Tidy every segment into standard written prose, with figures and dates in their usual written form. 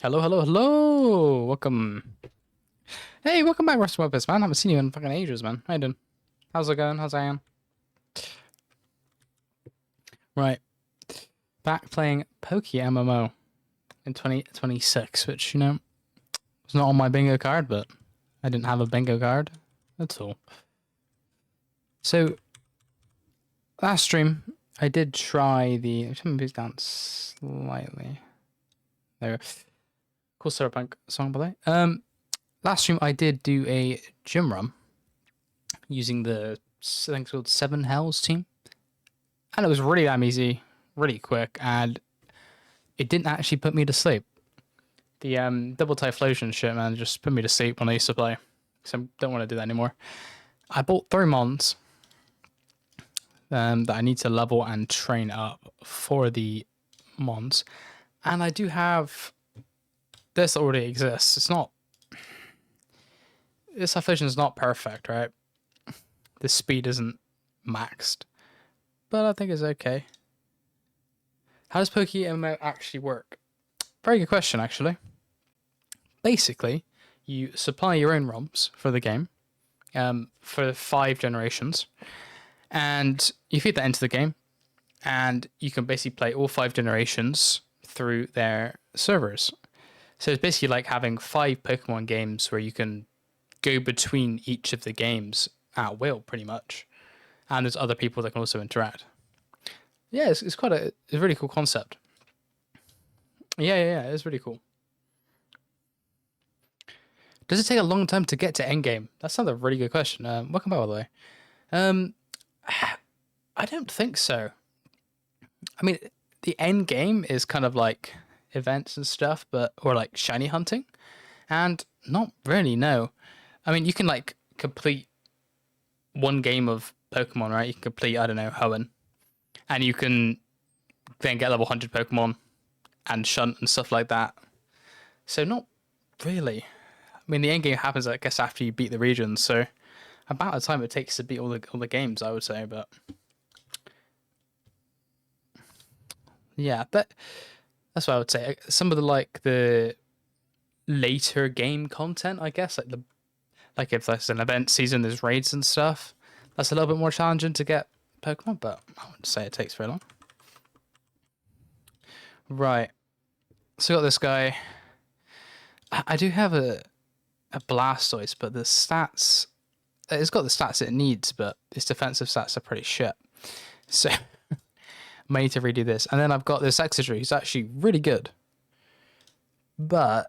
Hello, hello, hello! Welcome. Hey, welcome back, Rusty Weapons, man. Haven't seen you in fucking ages, man. How you doing? How's it going? How's Ian? Right. Back playing PokeMMO in 2026, which, was not on my bingo card, but I didn't have a bingo card. That's all. So, last stream, I did try the... I'm going to move down slightly. There we go. Cool Cyberpunk song, by the way. Last stream, I did do a gym run using the, I think it's called Seven Hells team. And it was really damn easy, really quick, and it didn't actually put me to sleep. The double Typhlosion shit, man, just put me to sleep when I used to play. So I don't want to do that anymore. I bought 3 Mons that I need to level and train up for the Mons. And I do have... This already exists. It's not... This Typhlosion is not perfect, right? The speed isn't maxed. But I think it's okay. How does PokeMMO actually work? Very good question, actually. Basically, you supply your own ROMs for the game for 5 generations, and you feed that into the game, and you can basically play all 5 generations through their servers. So it's basically like having 5 Pokemon games where you can go between each of the games at will, pretty much. And there's other people that can also interact. Yeah, it's quite it's a really cool concept. Yeah, it's really cool. Does it take a long time to get to endgame? That's another really good question. Welcome back, by the way. I don't think so. I mean, the end game is kind of like events and stuff, or like shiny hunting, and not really. No, I mean you can like complete one game of Pokemon, right? You can complete, I don't know, Hoenn, and you can then get level 100 Pokemon and shunt and stuff like that. So not really. I mean, the end game happens, I guess, after you beat the regions, so about the time it takes to beat all the games, I would say. But yeah, that's what I would say. Some of the later game content, I guess, like if there's an event season, there's raids and stuff. That's a little bit more challenging to get Pokemon, but I wouldn't say it takes very long. Right. So got this guy. I do have a Blastoise, but the stats... It's got the stats it needs, but its defensive stats are pretty shit. So I might need to redo this. And then I've got this Exeggutor, who's actually really good. But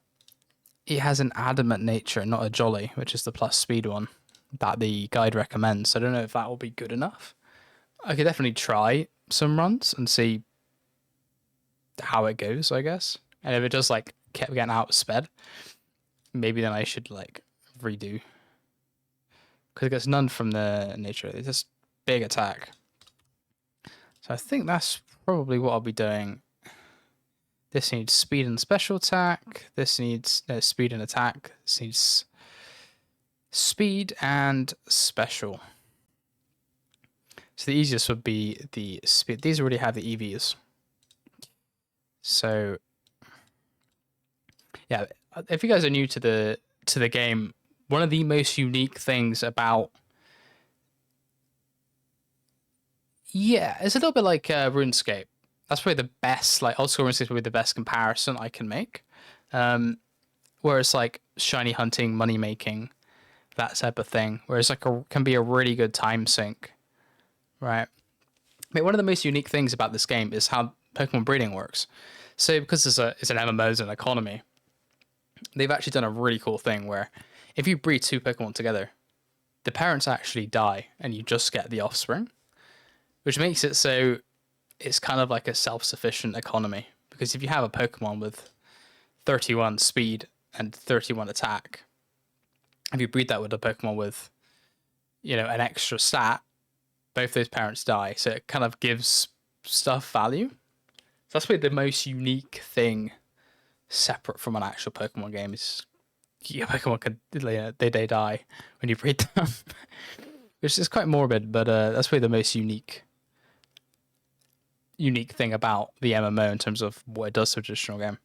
it has an adamant nature, not a jolly, which is the plus speed one that the guide recommends. So I don't know if that will be good enough. I could definitely try some runs and see how it goes, I guess. And if it just like kept getting outsped, maybe then I should like redo. Because it gets none from the nature. It's just big attack. So I think that's probably what I'll be doing. This needs speed and special attack. This needs speed and attack. This needs speed and special. So the easiest would be the speed. These already have the EVs. So yeah, if you guys are new to the game, one of the most unique things about... Yeah, it's a little bit like RuneScape. That's probably the best, like old school RuneScape is probably the best comparison I can make. Where it's like shiny hunting, money making, that type of thing. Whereas like can be a really good time sink, right? I mean, one of the most unique things about this game is how Pokemon breeding works. So because it's an MMO, it's an economy, they've actually done a really cool thing where if you breed 2 Pokemon together, the parents actually die and you just get the offspring, which makes it so it's kind of like a self-sufficient economy. Because if you have a Pokemon with 31 speed and 31 attack, if you breed that with a Pokemon with, an extra stat, both those parents die. So it kind of gives stuff value. So that's probably the most unique thing separate from an actual Pokemon game is your Pokemon could they die when you breed them, which is quite morbid, but that's probably the most unique thing about the MMO in terms of what it does to a traditional game.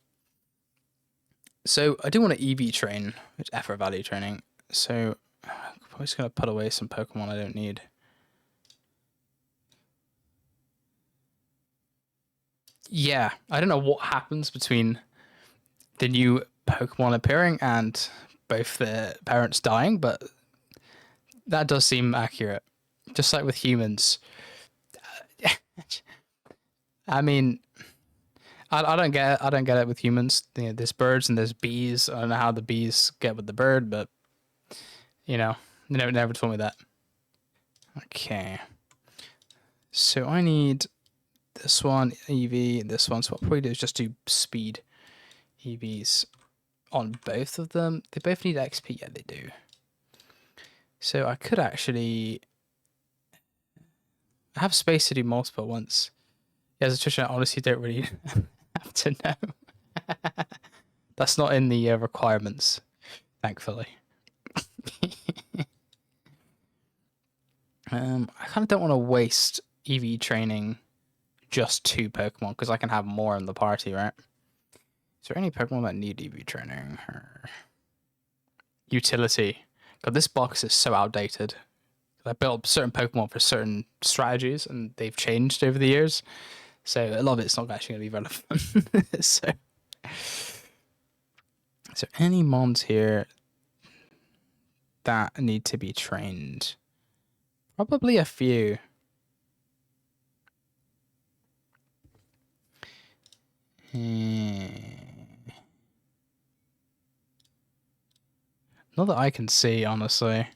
So I do want to EV train, which effort value training. So I'm just gonna put away some Pokemon I don't need. Yeah, I don't know what happens between the new Pokemon appearing and both the parents dying, but that does seem accurate. Just like with humans. I mean, I don't get it. I don't get it with humans. You know, there's birds and there's bees. I don't know how the bees get with the bird, but you know, they never told me that. Okay. So I need this one, EV, this one. So what I'll probably do is just do speed EVs on both of them. They both need XP. Yeah, they do. So I could actually have space to do multiple once. Yeah, as a Trisha, I honestly don't really have to know. That's not in the requirements, thankfully. I kind of don't want to waste EV training just 2 Pokemon because I can have more in the party, right? Is there any Pokemon that need EV training? Utility. God, this box is so outdated. I built certain Pokemon for certain strategies and they've changed over the years. So a lot of it's not actually going to be relevant. So, is there any Mons here that need to be trained? Probably a few. Not that I can see, honestly.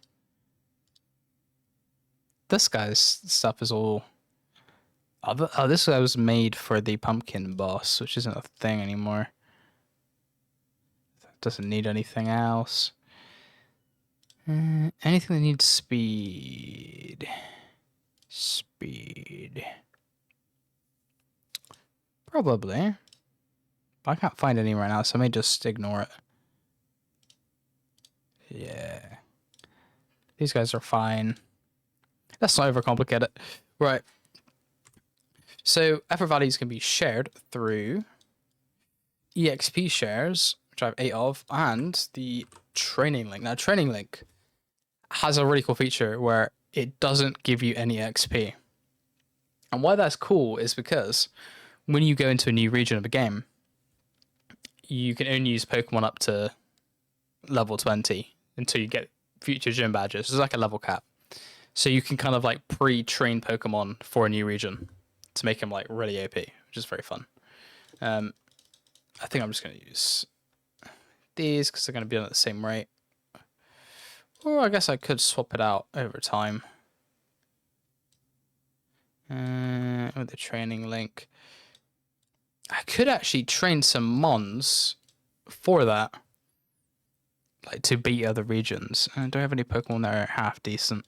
This guy's stuff is all... Oh, this guy was made for the pumpkin boss, which isn't a thing anymore. Doesn't need anything else. Anything that needs speed. Speed. Probably. I can't find any right now, so I may just ignore it. Yeah. These guys are fine. Let's not overcomplicate it. Right. So effort values can be shared through EXP shares, which I have 8 of, and the training link. Now, training link has a really cool feature where it doesn't give you any XP. And why that's cool is because when you go into a new region of a game, you can only use Pokemon up to level 20 until you get future gym badges. It's like a level cap. So you can kind of like pre-train Pokemon for a new region to make them like really OP, which is very fun. I think I'm just going to use these because they're going to be on at the same rate. Or I guess I could swap it out over time. With the training link. I could actually train some Mons for that. Like to beat other regions. Do I have any Pokemon that are half decent?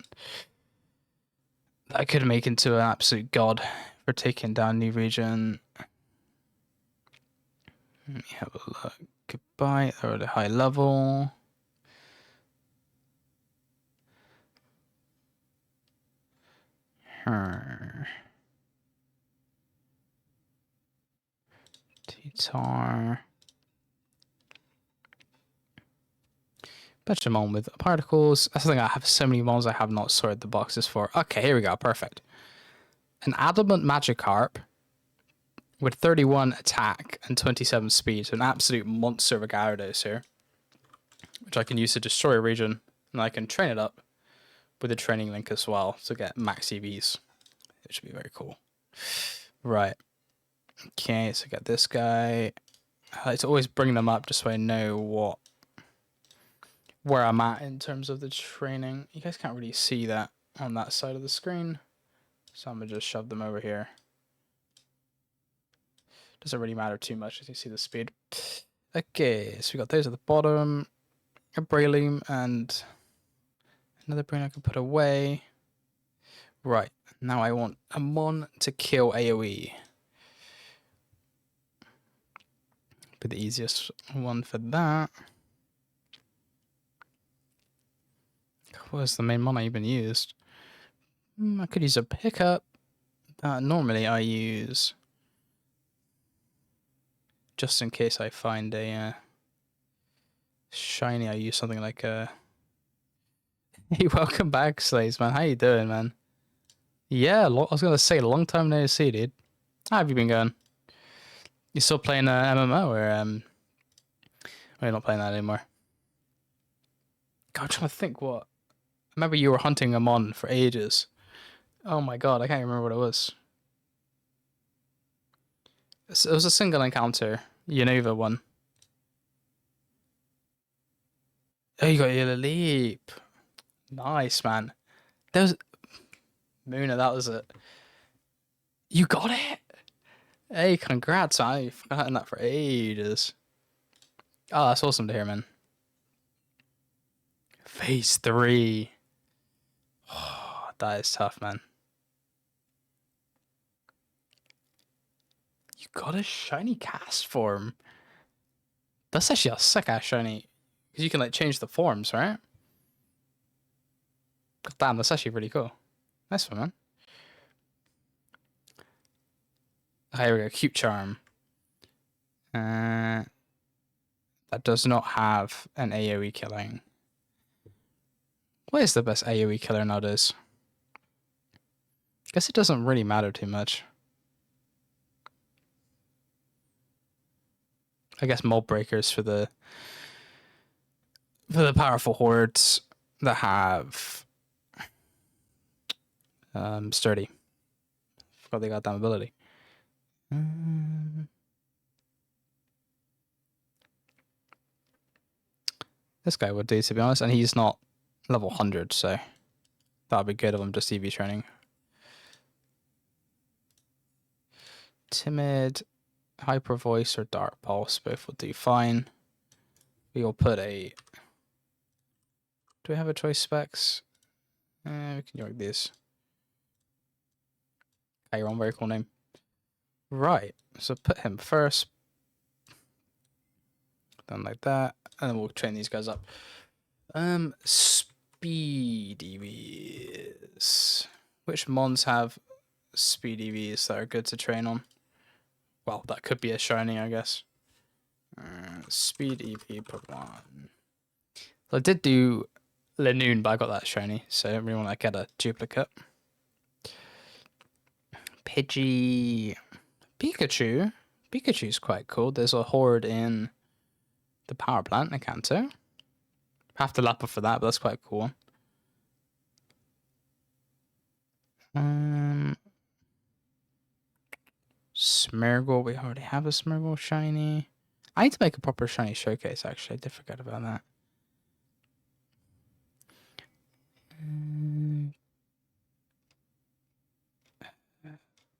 That I could make into an absolute god for taking down new region. Let me have a look. Goodbye. They're at a high level. T-Tar. Batch them on with particles. That's the thing, I have so many ones I have not sorted the boxes for. Okay, here we go. Perfect. An Adamant Magikarp with 31 attack and 27 speed. So an absolute monster of a Gyarados here. Which I can use to destroy a region. And I can train it up with a training link as well to get max EVs. It should be very cool. Right. Okay, so get this guy. I like to always bring them up just so I know where I'm at in terms of the training. You guys can't really see that on that side of the screen. So I'm going to just shove them over here. Doesn't really matter too much as you see the speed. Okay, so we got those at the bottom. A Breloom and another brain I can put away. Right, now I want a Mon to kill AoE. Be the easiest one for that. Where's the main Mon I even used? I could use a pickup. Normally I use just in case I find a shiny, I use something like a. Hey, welcome back, Slays, man. How you doing, man? Yeah, I was gonna say long time no see, dude. How have you been going? You still playing MMO or you're not playing that anymore? God, I'm trying to think what. I remember you were hunting a Mon for ages. Oh my god, I can't remember what it was. It was a single encounter, Unova one. Oh, you got your leap. Nice, man. That was Muna. That was it. You got it. Hey, congrats, man. You've forgotten that for ages. Oh, that's awesome to hear, man. Phase 3. Oh, that is tough, man. You got a shiny cast form. That's actually a sick ass shiny. Because you can like change the forms, right? Damn, that's actually really cool. Nice one, man. Oh, here we go. Cute Charm. That does not have an AoE killing. What is the best AoE killer nowadays? Guess it doesn't really matter too much. I guess mob breakers for the powerful hordes that have sturdy. Forgot they got that ability. This guy would do, to be honest, and he's not level 100, so that'd be good of him just EV training. Timid, hyper voice, or dark pulse both will do fine. We will put a. Do we have a choice specs? We can york these. Okay, you're on, very cool name. Right, so put him first. Then like that, and then we'll train these guys up. Speed EVs. Which Mons have speed EVs that are good to train on? Well, that could be a shiny, I guess. Speed EV Pokemon. So I did do Lanoon, but I got that shiny, so I don't really want to get a duplicate. Pidgey. Pikachu. Pikachu's quite cool. There's a horde in the power plant, I can't tell. Have to lap up for that, but that's quite cool. Smeargle, we already have a Smeargle shiny. I need to make a proper shiny showcase, actually. I did forget about that.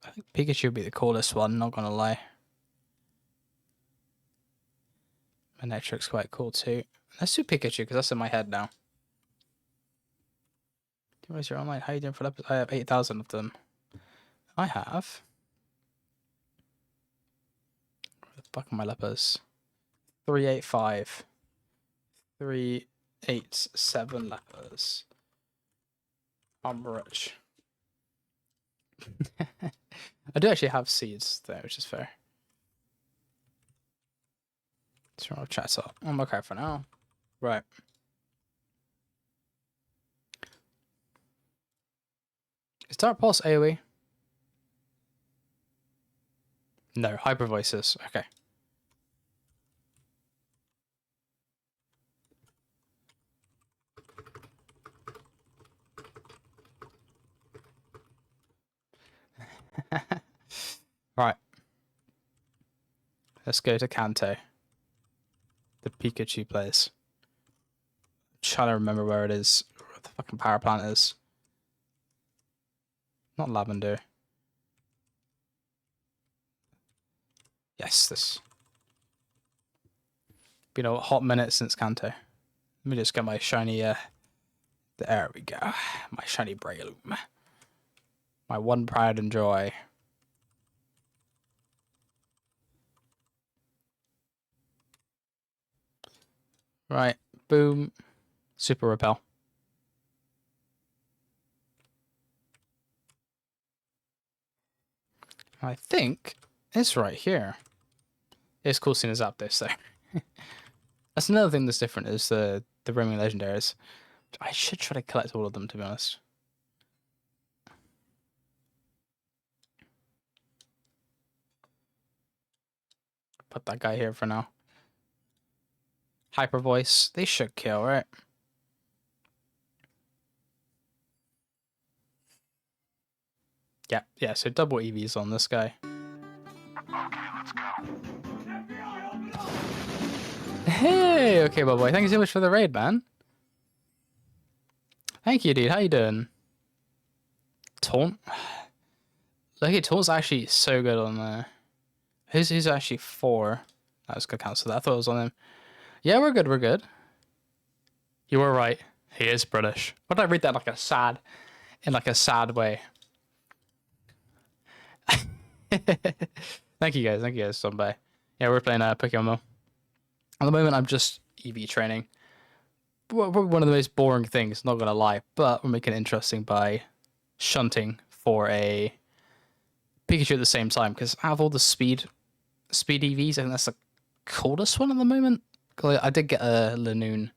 I think Pikachu would be the coolest one, not gonna lie. Manectric's quite cool too. Let's do Pikachu, because that's in my head now. What is your online? How are you doing for lepers? I have 8,000 of them. I have. Where the fuck are my lepers? 385. 387 lepers. I'm rich. I do actually have seeds there, which is fair. So I'll chat up. I'm okay for now. Right. Is Dark Pulse AoE? No, Hyper Voices. Okay. Right. Let's go to Kanto. The Pikachu place. I'm trying to remember where it is. Where the fucking power plant is. Not Lavender. Yes, this. Been a hot minute since Kanto. Let me just get my shiny, there we go. My shiny Breloom. My one pride and joy. Right, boom. Super Repel. I think it's right here. It's cool seeing as up this though. That's another thing that's different is the roaming legendaries. I should try to collect all of them, to be honest. Put that guy here for now. Hyper voice. They should kill, right? Yeah, yeah. So double EVs on this guy. Okay, let's go. Hey, okay, boy. Thank you so much for the raid, man. Thank you, dude. How you doing? Taunt. Look at Taunt's actually so good on there. Who's actually 4? I was gonna cancel that. I thought it was on him. Yeah, we're good. We're good. You were right. He is British. Why did I read that like in like a sad way? Thank you guys. Thank you guys. Stop by. Yeah, we're playing PokeMMO. At the moment, I'm just EV training. Probably one of the most boring things, not gonna lie, but we're making it interesting by shunting for a Pikachu at the same time. Because out of all the speed EVs, I think that's the coolest one at the moment. I did get a Lanoon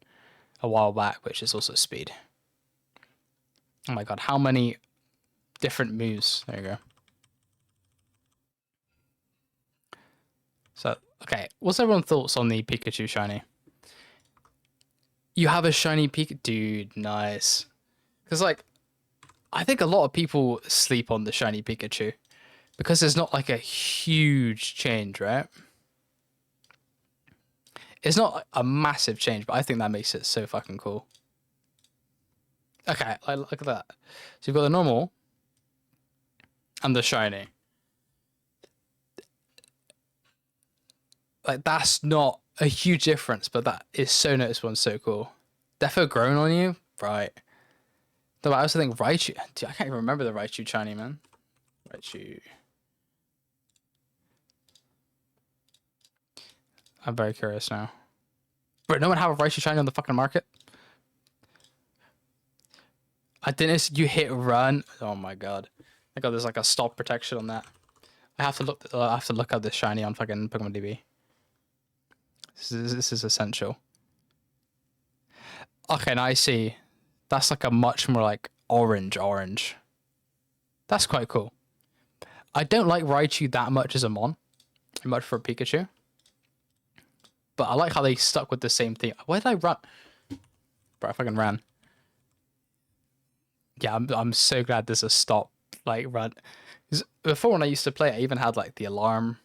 a while back, which is also speed. Oh my god, how many different moves? There you go. So, okay, what's everyone's thoughts on the Pikachu shiny? You have a shiny Pikachu? Dude, nice. Because, like, I think a lot of people sleep on the shiny Pikachu. Because there's not, like, a huge change, right? It's not a massive change, but I think that makes it so fucking cool. Okay, look at that. So you've got the normal and the shiny. Like, that's not a huge difference, but that is so noticeable and so cool. Defo grown on you? Right. No, I also think Raichu. Dude, I can't even remember the Raichu shiny, man. Raichu. I'm very curious now. Bro, no one have a Raichu shiny on the fucking market? I didn't. You hit run. Oh my god. I got there's like a stop protection on that. I have to look up this shiny on fucking Pokemon DB. This is essential. Okay, now I see. That's like a much more like orange. That's quite cool. I don't like Raichu that much as a Mon. Much for a Pikachu. But I like how they stuck with the same thing. Where did I run? Bro, I fucking ran. Yeah, I'm so glad there's a stop like run. Before when I used to play, I even had like the alarm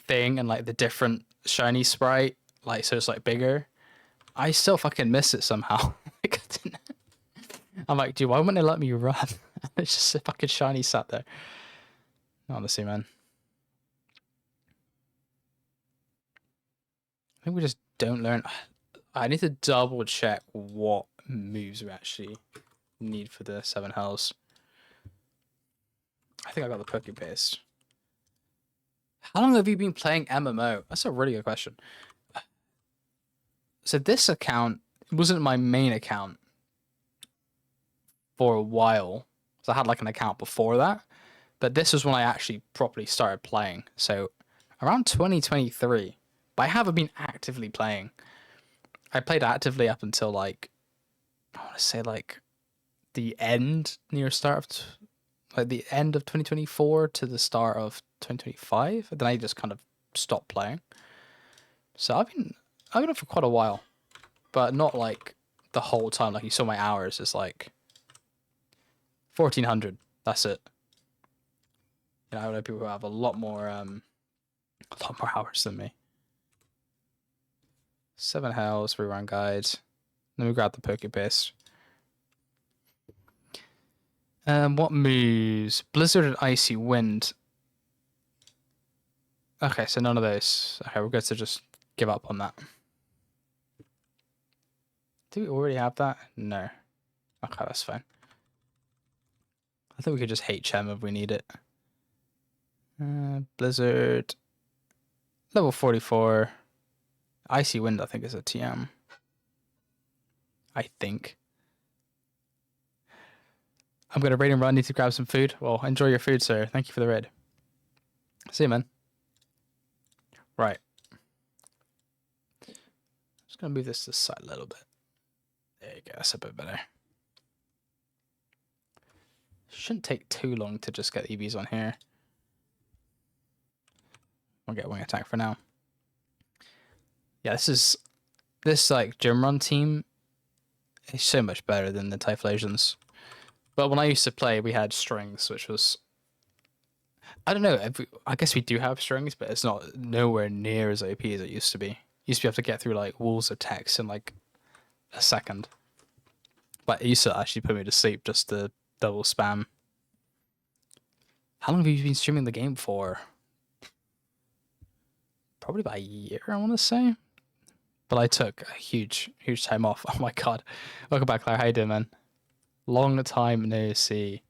thing and like the different shiny sprite, like so it's like bigger. I still fucking miss it somehow. I'm like, dude, why wouldn't they let me run? It's just a fucking shiny sat there. Honestly, man. I think we just don't learn. I need to double check what moves we actually need for the 7 hells. I think I got the Poke Paste. How long have you been playing MMO? That's a really good question. So this account wasn't my main account for a while. So I had like an account before that. But this was when I actually properly started playing. So around 2023. But I haven't been actively playing. I played actively up until like, I want to say like the end, near start of, like the end of 2024 to the start of 2025. And then I just kind of stopped playing. So I've been up for quite a while. But not like the whole time. Like you saw my hours is like 1400. That's it. You know, I know people who have a lot more hours than me. 7 hells, rerun guides. Let me grab the Poke Paste. What moves? Blizzard and Icy Wind. Okay, so none of those. Okay, we're good to just give up on that. Do we already have that? No. Okay, that's fine. I think we could just HM if we need it. Blizzard. Level 44. Icy Wind, I think, is a TM. I think. I'm going to raid and run. Need to grab some food. Well, enjoy your food, sir. Thank you for the raid. See you, man. Right. Just gonna move this to the side a little bit. There you go, that's a bit better. Shouldn't take too long to just get EVs on here. I'll get wing attack for now. Yeah, this like gym run team is so much better than the Typhlosions. But when I used to play, we had strings, which was, I don't know. I guess we do have strings, but it's not nowhere near as OP as it used to be. It used to be able to get through like walls of text in like a second. But it used to actually put me to sleep just to double spam. How long have you been streaming the game for? Probably about a year, I want to say. But I took a huge time off. Oh my god. Welcome back, Claire. How you doing, man? Long time no see.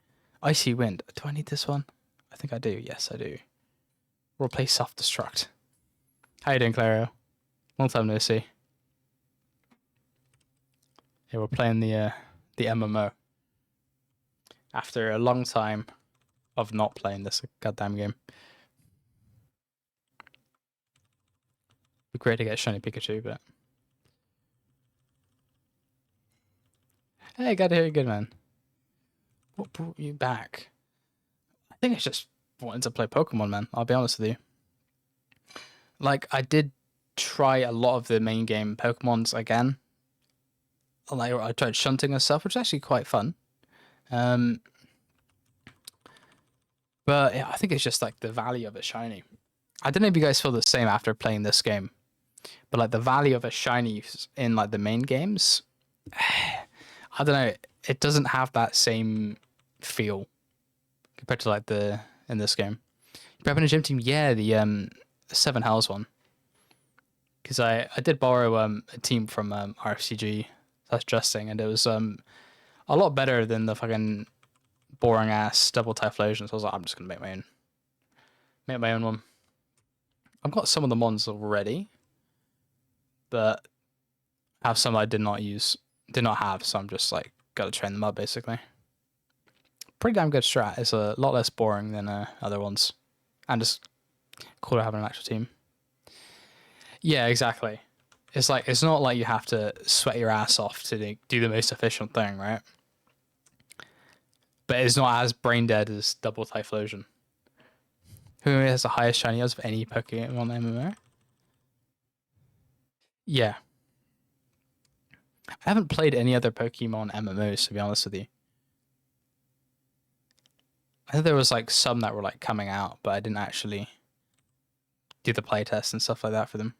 Icy Wind. Do I need this one? I think I do. Yes, I do. Replace self-destruct. How you doing, Clario? Long time no see. Yeah, we're playing the MMO. After a long time of not playing this goddamn game. Be great to get a shiny Pikachu, but... Hey, glad to hear you good, man. What brought you back? I think it's just wanting to play Pokemon, man. I'll be honest with you. Like, I did try a lot of the main game Pokemons again. Like, I tried Shunting and stuff, which is actually quite fun. But yeah, I think it's just like the value of a shiny. I don't know if you guys feel the same after playing this game, but like the value of a shiny in like the main games, I don't know, it doesn't have that same feel compared to like in this game. Prepping a gym team, yeah, the 7 Hells one. Because I did borrow a team from RFCG, that's Justing, and it was a lot better than the fucking boring ass double Typhlosion. So I was like, I'm just gonna make my own one. I've got some of the Mons already, but I have some I did not have, so I'm just like gotta train them up basically. Pretty damn good strat. It's a lot less boring than other ones, and just cooler having an actual team. Yeah, exactly. It's like it's not like you have to sweat your ass off to do the most efficient thing, right? But it's not as brain dead as double Typhlosion. Who has the highest shiny odds of any Pokemon MMO? Yeah. I haven't played any other Pokemon MMOs, to be honest with you. I think there was like some that were like coming out, but I didn't actually do the playtest and stuff like that for them.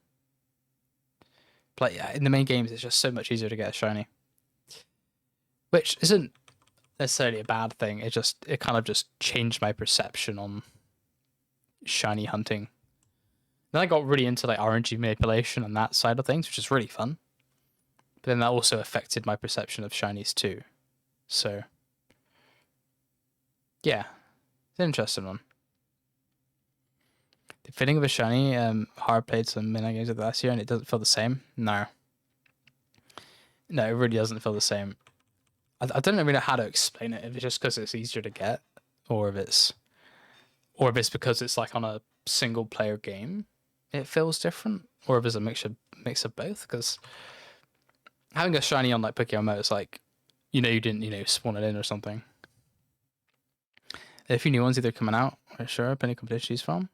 But yeah, in the main games, it's just so much easier to get a shiny. Which isn't necessarily a bad thing. It kind of just changed my perception on shiny hunting. Then I got really into like RNG manipulation and that side of things, which is really fun. But then that also affected my perception of shinies too. So yeah, it's an interesting one. The feeling of a shiny, hard played some mini games of last year and it doesn't feel the same. No, it really doesn't feel the same. I don't really know how to explain it. If it's just because it's easier to get, or if it's because it's like on a single player game, it feels different, or if it's a mix of both. Because having a shiny on like PokeMMO, it's like you didn't spawn it in or something. A few new ones either coming out or sure, any competition to choose from.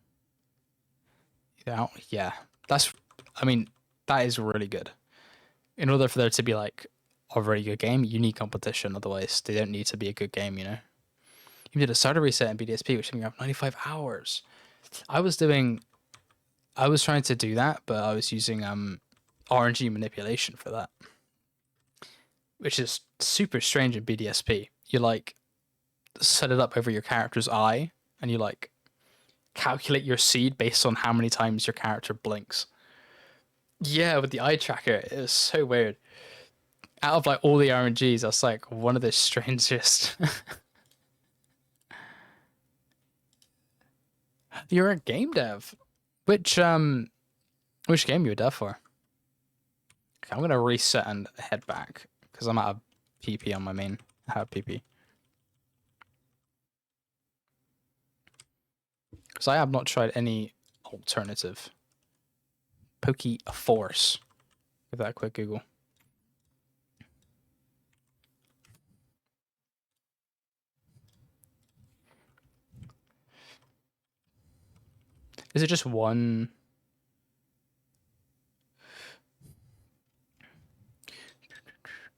Yeah, that is really good. In order for there to be like a really good game, you need competition. Otherwise, they don't need to be a good game. You did a starter reset in BDSP, which took me up 95 hours. I was trying to do that, but I was using RNG manipulation for that, which is super strange in BDSP. You like set it up over your character's eye, and you like calculate your seed based on how many times your character blinks. Yeah, with the eye tracker, it was so weird. Out of like all the RNGs, that's like one of the strangest. You're a game dev. Which game you a dev for? Okay, I'm gonna reset and head back because I'm out of PP on my main. I have PP. Because I have not tried any alternative. Poke Force. Give that a quick Google. Is it just one?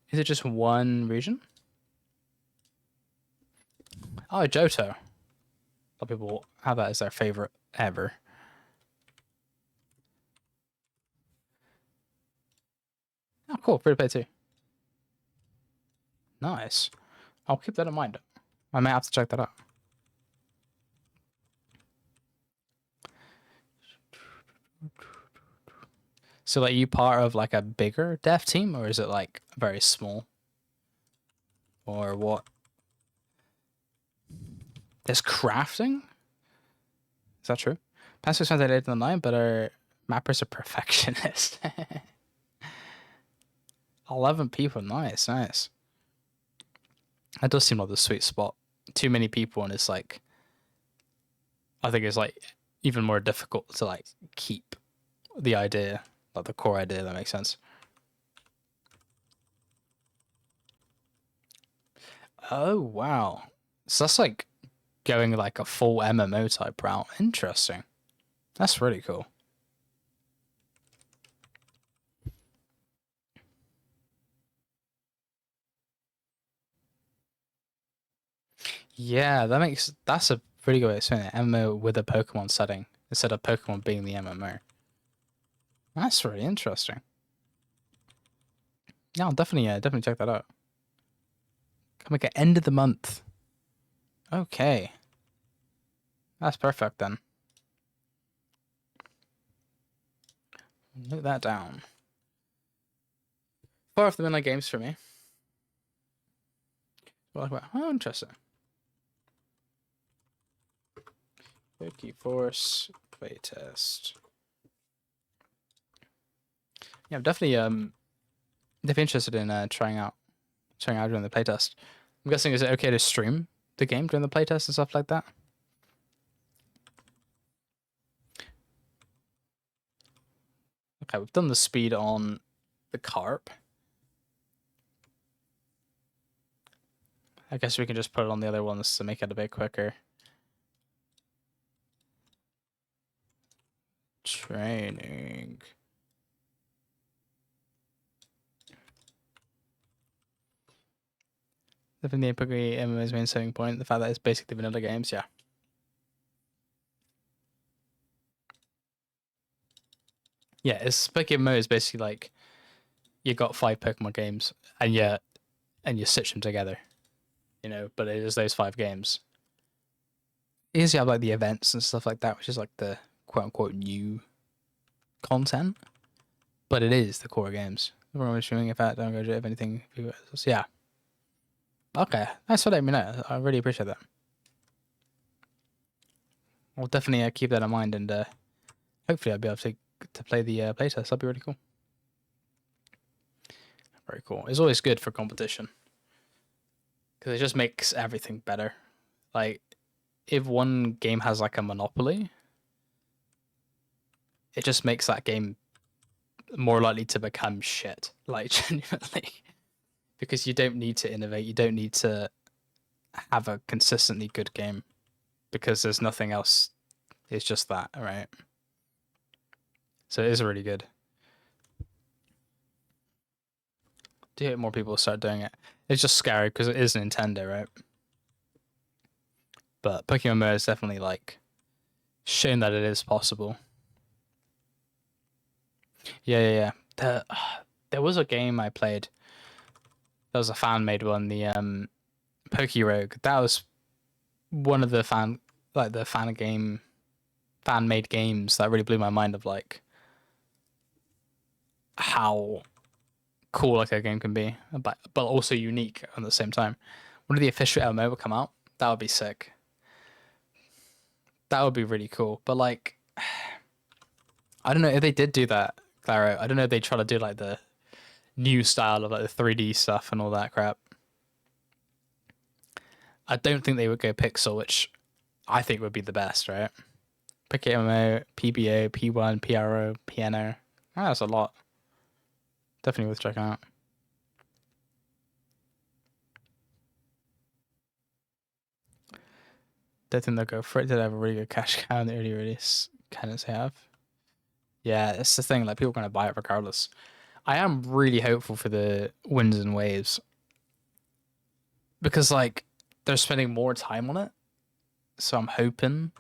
Is it just one region? Oh, Johto. A lot of people have that as their favorite ever. Oh, cool. Free to play too. Nice. I'll keep that in mind. I may have to check that out. So, like, you part of like a bigger dev team, or is it like very small, or what? There's crafting. Is that true? Past 608 and 9, but our mapper's a perfectionist. 11 people. Nice, nice. That does seem like the sweet spot. Too many people, and it's like, I think it's like even more difficult to like keep the idea, like the core idea. That makes sense. Oh wow. So that's like going like a full MMO type route. Interesting. That's really cool. Yeah, that's a pretty good way of saying it. MMO with a Pokemon setting instead of Pokemon being the MMO. That's really interesting. Yeah, I'll definitely check that out. Coming at end of the month. Okay. That's perfect then. Note that down. 4 of the midnight games for me. Oh, interesting. Pokeforce playtest. Yeah, I'm definitely interested in trying out during the playtest. I'm guessing, is it okay to stream the game during the playtest and stuff like that? Okay, we've done the speed on the carp. I guess we can just put it on the other ones to make it a bit quicker. Training. Definitely PokeMMO's main selling point, the fact that it's basically vanilla games, yeah. Yeah, it's PokeMMO is basically like you got 5 Pokemon games and you stitch them together. You know, but it is those 5 games. Is you have like the events and stuff like that, which is like the quote unquote new content. But it is the core games. Everyone was showing if that don't go to if anything. So yeah. Okay. Thanks for letting me know. I really appreciate that. I'll definitely keep that in mind, and hopefully I'll be able to play the playtest. That'd be really cool. Very cool. It's always good for competition because it just makes everything better. Like, if one game has like a monopoly, it just makes that game more likely to become shit. Like, genuinely, because you don't need to innovate. You don't need to have a consistently good game because there's nothing else. It's just that, right? So it is really good. To get more people to start doing it. It's just scary because it is Nintendo, right? But PokeMMO is definitely like shown that it is possible. Yeah. There was a game I played. That was a fan made one, the Poke Rogue. That was one of the fan made games that really blew my mind of like how cool like a game can be, but also unique at the same time. When the official MMO would come out, that would be sick. That would be really cool. But like, I don't know if they did do that, Claro. I don't know if they try to do like the new style of like the 3D stuff and all that crap. I don't think they would go pixel, which I think would be the best, right? PokeMMO, PBO, P1, PRO, PNO. Oh, that's a lot. Definitely worth checking out. Don't think they'll go for it. Did have a really good cash cow in the early release. Candidates have. Yeah, it's the thing. Like people are gonna buy it regardless. I am really hopeful for the winds and waves because like they're spending more time on it, so I'm hoping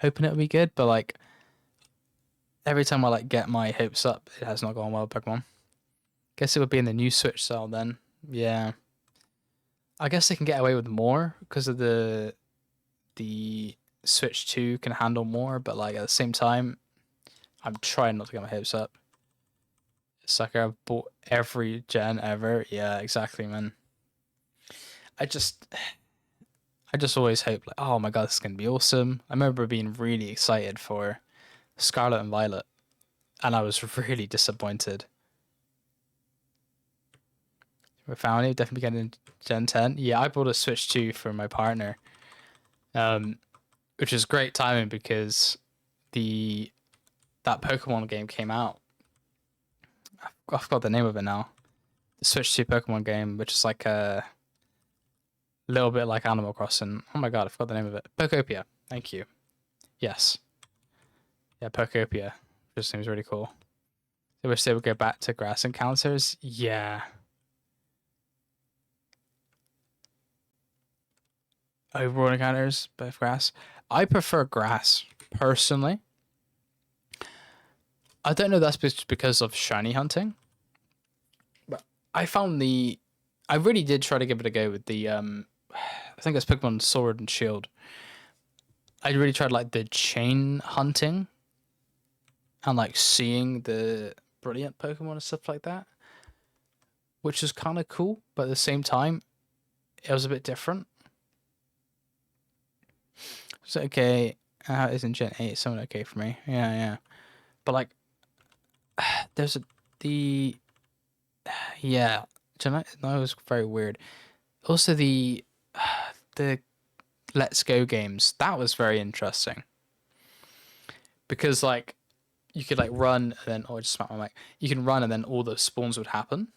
it'll be good. But like every time I like get my hopes up, it has not gone well. Pokemon. Guess it would be in the new Switch cell then. Yeah, I guess they can get away with more because of the Switch 2 can handle more. But like at the same time, I'm trying not to get my hopes up. It's like I've bought every gen ever. Yeah, exactly, man. I just always hope like, oh my god, this is gonna be awesome. I remember being really excited for Scarlet and Violet, and I was really disappointed. We found it definitely getting Gen 10. Yeah, I bought a Switch 2 for my partner, which is great timing because that Pokemon game came out. I forgot the name of it now. The Switch 2 Pokemon game, which is like a little bit like Animal Crossing. Oh my god, I forgot the name of it. Pokopia. Thank you. Yes. Yeah, Pokopia. Just seems really cool. I wish they would go back to grass encounters. Yeah. Overall encounters, both grass. I prefer grass, personally. I don't know if that's just because of shiny hunting. But I found I really did try to give it a go with the I think it's Pokemon Sword and Shield. I really tried like the chain hunting and like seeing the brilliant Pokemon and stuff like that, which was kind of cool, but at the same time, it was a bit different. So okay, isn't Gen 8 something okay for me? Yeah, yeah. But like, there's the yeah, Gen 8, no, it was very weird. Also the Let's Go games, that was very interesting because like you could like run and then, oh, I just smacked my mic. You can run and then all the spawns would happen.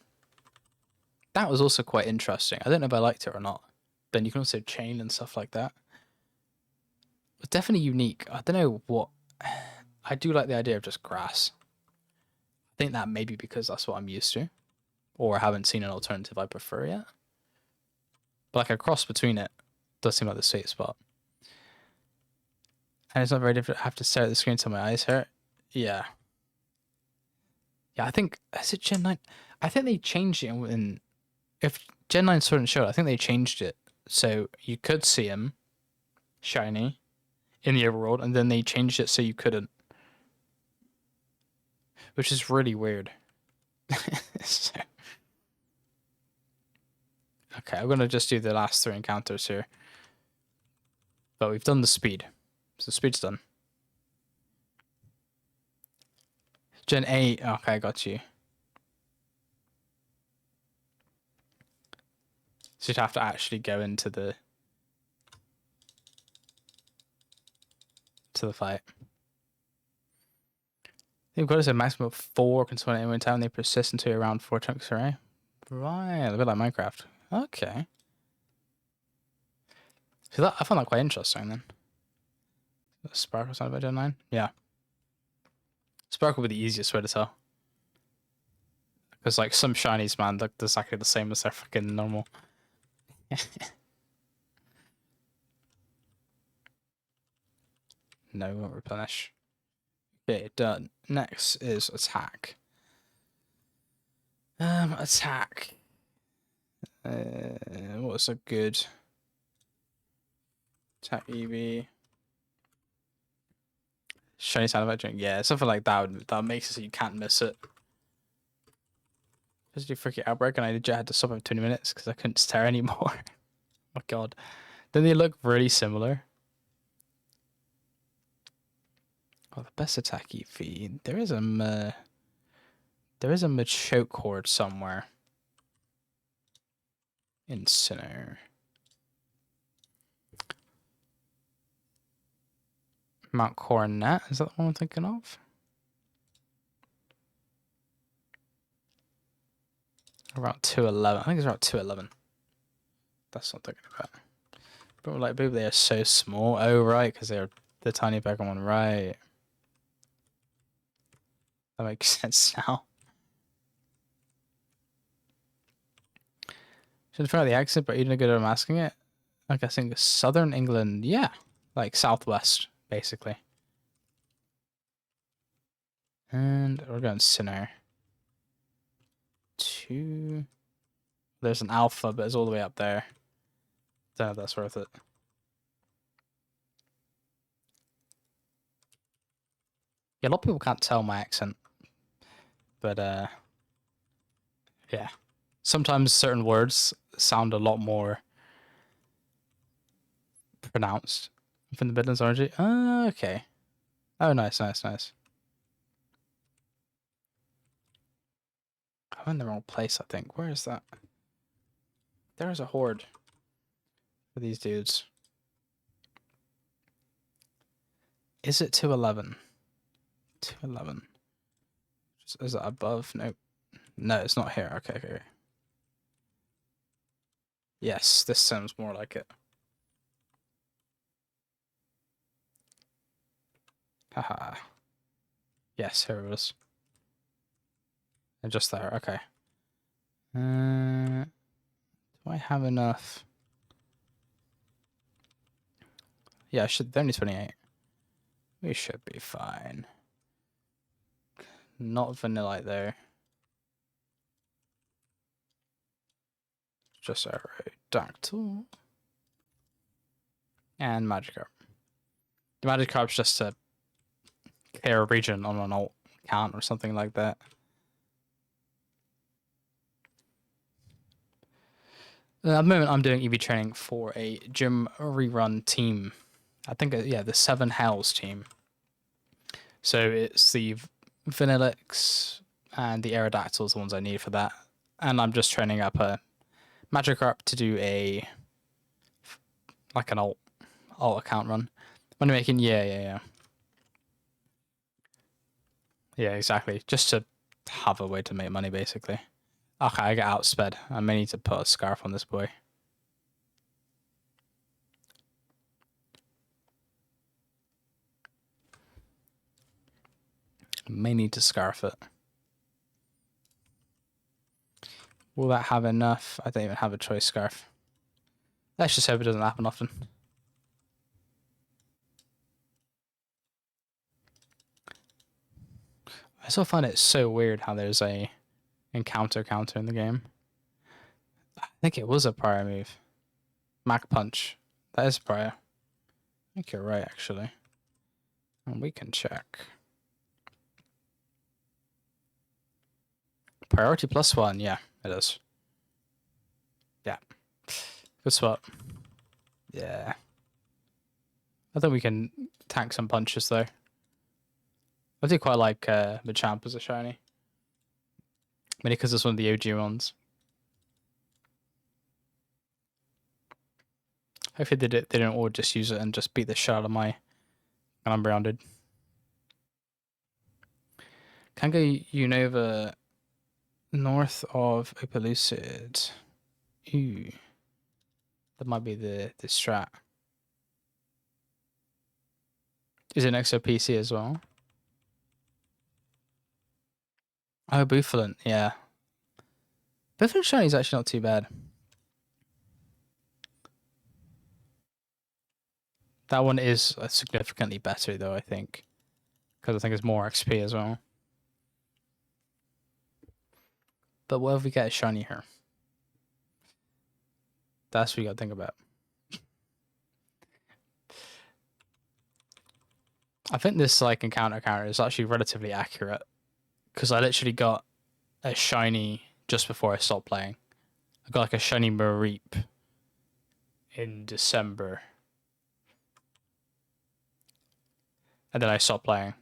That was also quite interesting. I don't know if I liked it or not. Then you can also chain and stuff like that. It's definitely unique. I don't know what. I do like the idea of just grass. I think that may be because that's what I'm used to, or I haven't seen an alternative I prefer yet. But like a cross between it does seem like the sweet spot. And it's not very difficult. I have to stare at the screen until my eyes hurt. Yeah. Yeah, I think is it Gen 9? I think they changed it in if Gen 9 Sword and Shield, I think they changed it so you could see him shiny in the overworld, and then they changed it so you couldn't, which is really weird. So, okay, I'm gonna just do the last 3 encounters here, but we've done the speed, so speed's done. Gen 8. Okay, I got you. So you'd have to actually go into the fight. They've got us a maximum of 4 consuming at one time. They persist until around 4 chunks array. Right, a bit like Minecraft. Okay. So that I found that quite interesting then. Sparkle sound about Gen 9? Yeah. Sparkle would be the easiest way to tell. Because like some shinies, man, look exactly the same as their fucking normal. No, won't replenish. Okay, done. Next is attack. Attack. What's a good attack EV? Shiny sound effect drink. Yeah, something like that makes it so you can't miss it. Just do freaking outbreak, and I legit had to stop for 20 minutes because I couldn't stare anymore. Oh my god. Don't they look really similar? Oh, the best attack EV. There is a Machoke horde somewhere. Incineroar. Mount Coronet, is that the one I'm thinking of? Around 211. I think it's around 211. That's not thinking about. But like, maybe they are so small. Oh, right, because they're the tiny Pokemon, right? That makes sense now. Shouldn't figure out the accent, but you didn't good at masking it. I'm guessing southern England, yeah, like southwest, basically. And we're going Sinnoh. 2. There's an alpha, but it's all the way up there. Don't know if that's worth it. Yeah, a lot of people can't tell my accent, but yeah. Sometimes certain words sound a lot more pronounced from the Midlands origin. Okay. Oh, nice, nice, nice. I'm in the wrong place, I think. Where is that? There's a horde for these dudes. Is it 211? 211. Is it above? Nope. No, it's not here. Okay, okay. Yes, this sounds more like it. Haha. Yes, here it was. And just there. Okay. Do I have enough? Yeah, I should. They're only 28. We should be fine. Not vanilla though. Just Aerodactyl. And Magikarp. The Magikarp's just to clear a region on an alt count or something like that. At the moment, I'm doing EV training for a gym rerun team. I think, yeah, the 7 Hells team. So it's the Vanillix and the Aerodactyls, the ones I need for that. And I'm just training up a Magikarp to do like an alt account run. When I'm making, yeah, exactly. Just to have a way to make money, basically. Okay, I get outsped. I may need to put a scarf on this boy. May need to scarf it. Will that have enough? I don't even have a choice scarf. Let's just hope it doesn't happen often. I still find it so weird how there's a encounter counter in the game. I think it was a prior move. Mach Punch. That is prior. I think you're right, actually. And we can check. Priority +1, yeah, it is. Yeah. Good swap. Yeah. I think we can tank some punches, though. I do quite like Machamp as a shiny. Mainly because it's one of the OG ones. Hopefully they don't all just use it and just beat the shit out of my unrounded. Kanga Unova north of Opelucid. Ooh. That might be the strat. Is it next to a PC as well? Oh, Bouffalant, yeah. Bouffalant shiny is actually not too bad. That one is significantly better, though, I think. Because I think it's more XP as well. But what if we get a shiny here? That's what you gotta think about. I think this like encounter is actually relatively accurate. Because I literally got a shiny just before I stopped playing. I got like a shiny Mareep in December. And then I stopped playing.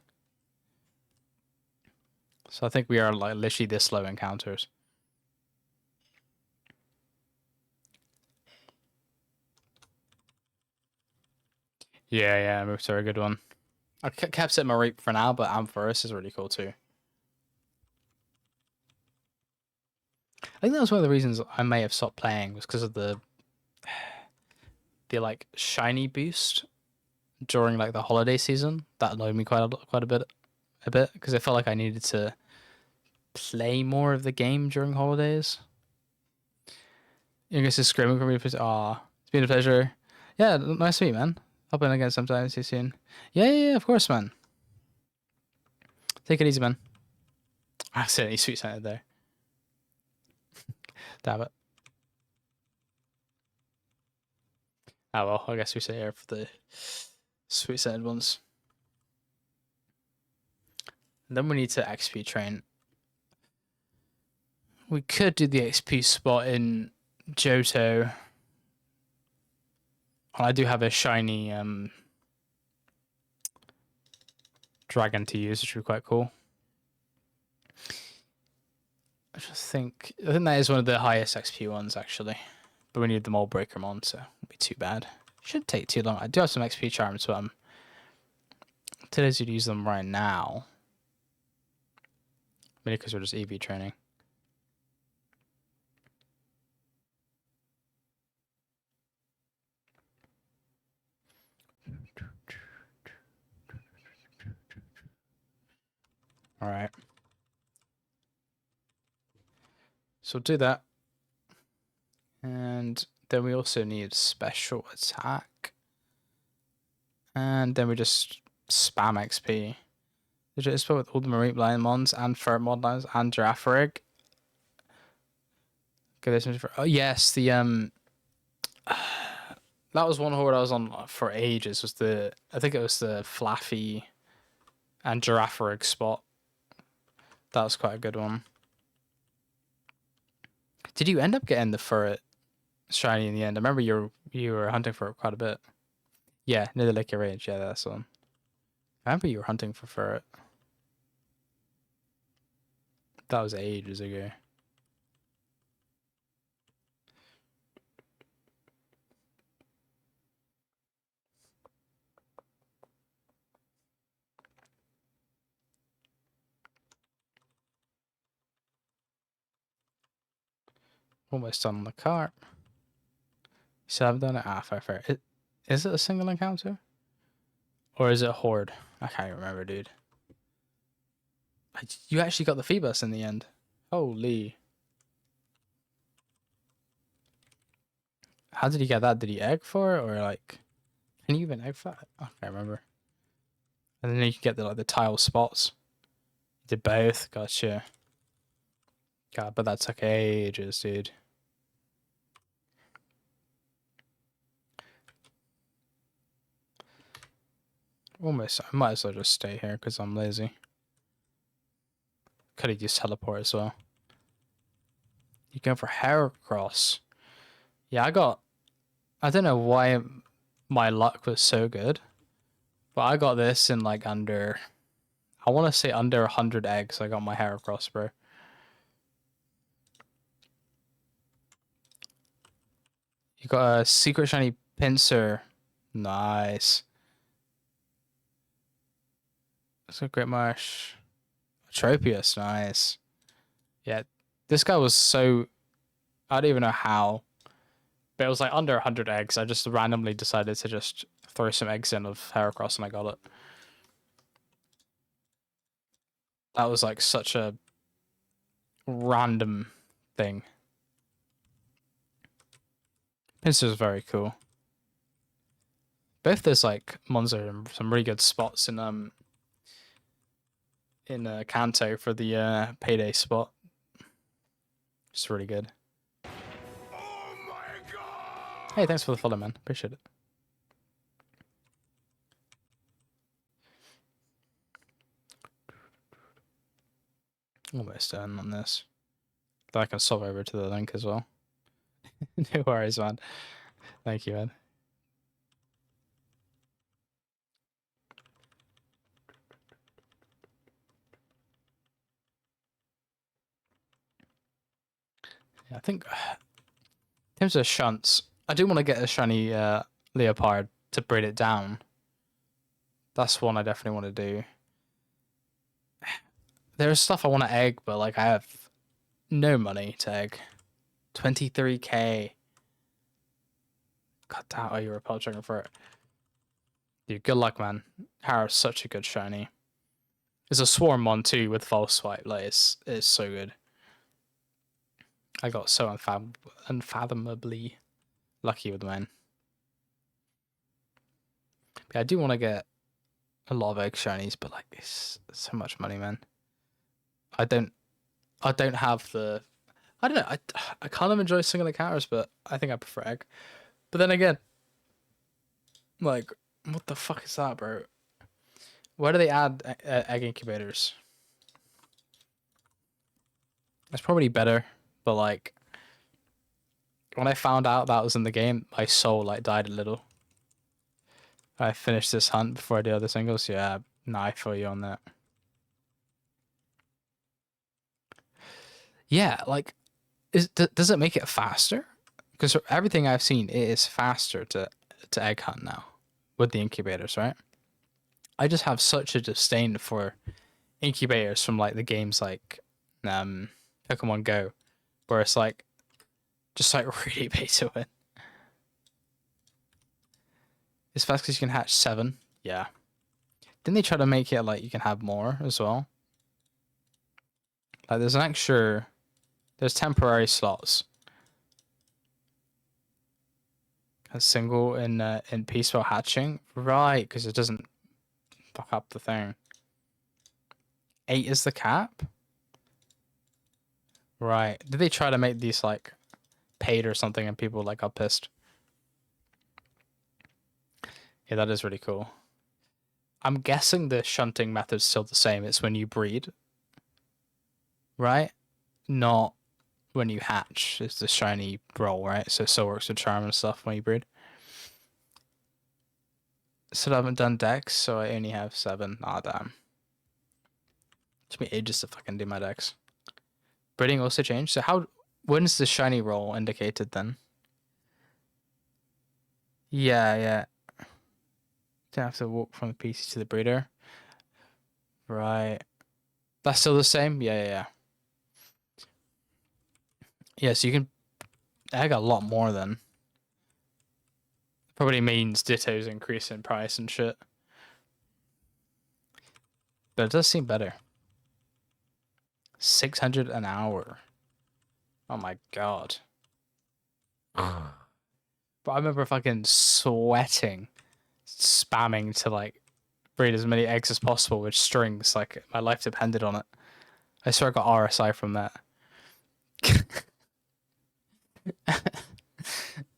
So I think we are like literally this low encounters. Yeah, moves are a good one. I kept it Mareep for now, but Ampharos is really cool too. think that was one of the reasons I may have stopped playing, was because of the like shiny boost during like the holiday season. That annoyed me quite a bit because I felt like I needed to play more of the game during holidays. You guys is screaming for me to it's been a pleasure. Yeah, nice to meet you, man. Hop in again sometime. See you soon. Yeah, of course, man. Take it easy, man. I accidentally sweet scented there. Damn it. Oh well, I guess we say here for the sweet scented ones. And then we need to XP train. We could do the XP spot in Johto. I do have a shiny dragon to use, which would be quite cool. I think that is one of the highest XP ones actually, but we need the Mold Breaker on, so it won't be too bad. Shouldn't take too long. I do have some XP charms, but today's you'd use them right now, maybe because we're just EV training. All right. So we'll do that. And then we also need special attack. And then we just spam XP. Just with all the Marine Lion Mons and Ferret Modlines and Girafarig. Oh yes, the that was one horde I was on for ages. I think it was the Flaffy and Girafarig spot. That was quite a good one. Did you end up getting the Ferret shiny in the end? I remember you were hunting for it quite a bit. Yeah, near the Liquor Range. Yeah, that's the one. I remember you were hunting for Ferret. That was ages ago. Almost done on the cart. So I've done it. Fair. Is it a single encounter? Or is it a horde? I can't remember, dude. You actually got the Phoebus in the end. Holy. How did he get that? Did he egg for it? Or like... Can you even egg for it? I can't remember. And then you can get the tile spots. You did both. Gotcha. God, but that took ages, dude. Almost. I might as well just stay here because I'm lazy. Could have used teleport as well. You go for Heracross. Yeah, I don't know why my luck was so good, but I got this in like under... I want to say under 100 eggs. I got my Heracross, bro. You got a secret shiny Pinsir. Nice. That's a great marsh. Tropius, nice. Yeah, this guy was so... I don't even know how. But it was like under 100 eggs. I just randomly decided to just throw some eggs in of Heracross and I got it. That was like such a random thing. This is very cool. Both those like Mons are in some really good spots in Kanto for the payday spot. It's really good. Oh my God! Hey, thanks for the follow, man. Appreciate it. Almost done on this. Then I can swap over to the link as well. No worries, man. Thank you, man. Yeah, I think in terms of shunts, I do want to get a shiny leopard to breed it down. That's one I definitely want to do. There's stuff I want to egg, but like I have no money to egg. 23k. God damn, oh, you were apologizing for it. Dude, good luck, man. Harrow's such a good shiny. It's a Swarm Mon too with false swipe. Like it's so good. I got so unfathomably lucky with mine. But I do want to get a lot of egg shinies, but like it's so much money, man. I don't have the. I don't know. I kind of enjoy single encounters, but I think I prefer egg. But then again, like, what the fuck is that, bro? Why do they add egg incubators? It's probably better, but like, when I found out that was in the game, my soul like died a little. I finished this hunt before I do other singles. Yeah, no, I feel you on that. Yeah, like, does it make it faster? Because everything I've seen, it is faster to egg hunt now with the incubators, right? I just have such a disdain for incubators from like the games like Pokemon Go, where it's like just like really pay to win. It's fast because you can hatch 7. Yeah. Didn't they try to make it like you can have more as well? Like there's temporary slots. A single in peaceful hatching, right? Because it doesn't fuck up the thing. 8 is the cap, right? Did they try to make these like paid or something, and people like got pissed? Yeah, that is really cool. I'm guessing the shunting method's still the same. It's when you breed, right? Not when you hatch. It's the shiny roll, right? So it still works with charm and stuff when you breed. So I haven't done decks, so I only have 7. Ah, damn. It took me ages to fucking do my decks. Breeding also changed. So when's the shiny roll indicated then? Yeah, yeah. Don't have to walk from the PC to the breeder. Right. That's still the same? Yeah, yeah, yeah. Yeah, so you can egg a lot more then. Probably means Ditto's increase in price and shit. But it does seem better. 600 an hour. Oh my god. But I remember fucking sweating, spamming to like breed as many eggs as possible with strings. Like my life depended on it. I swear I got RSI from that.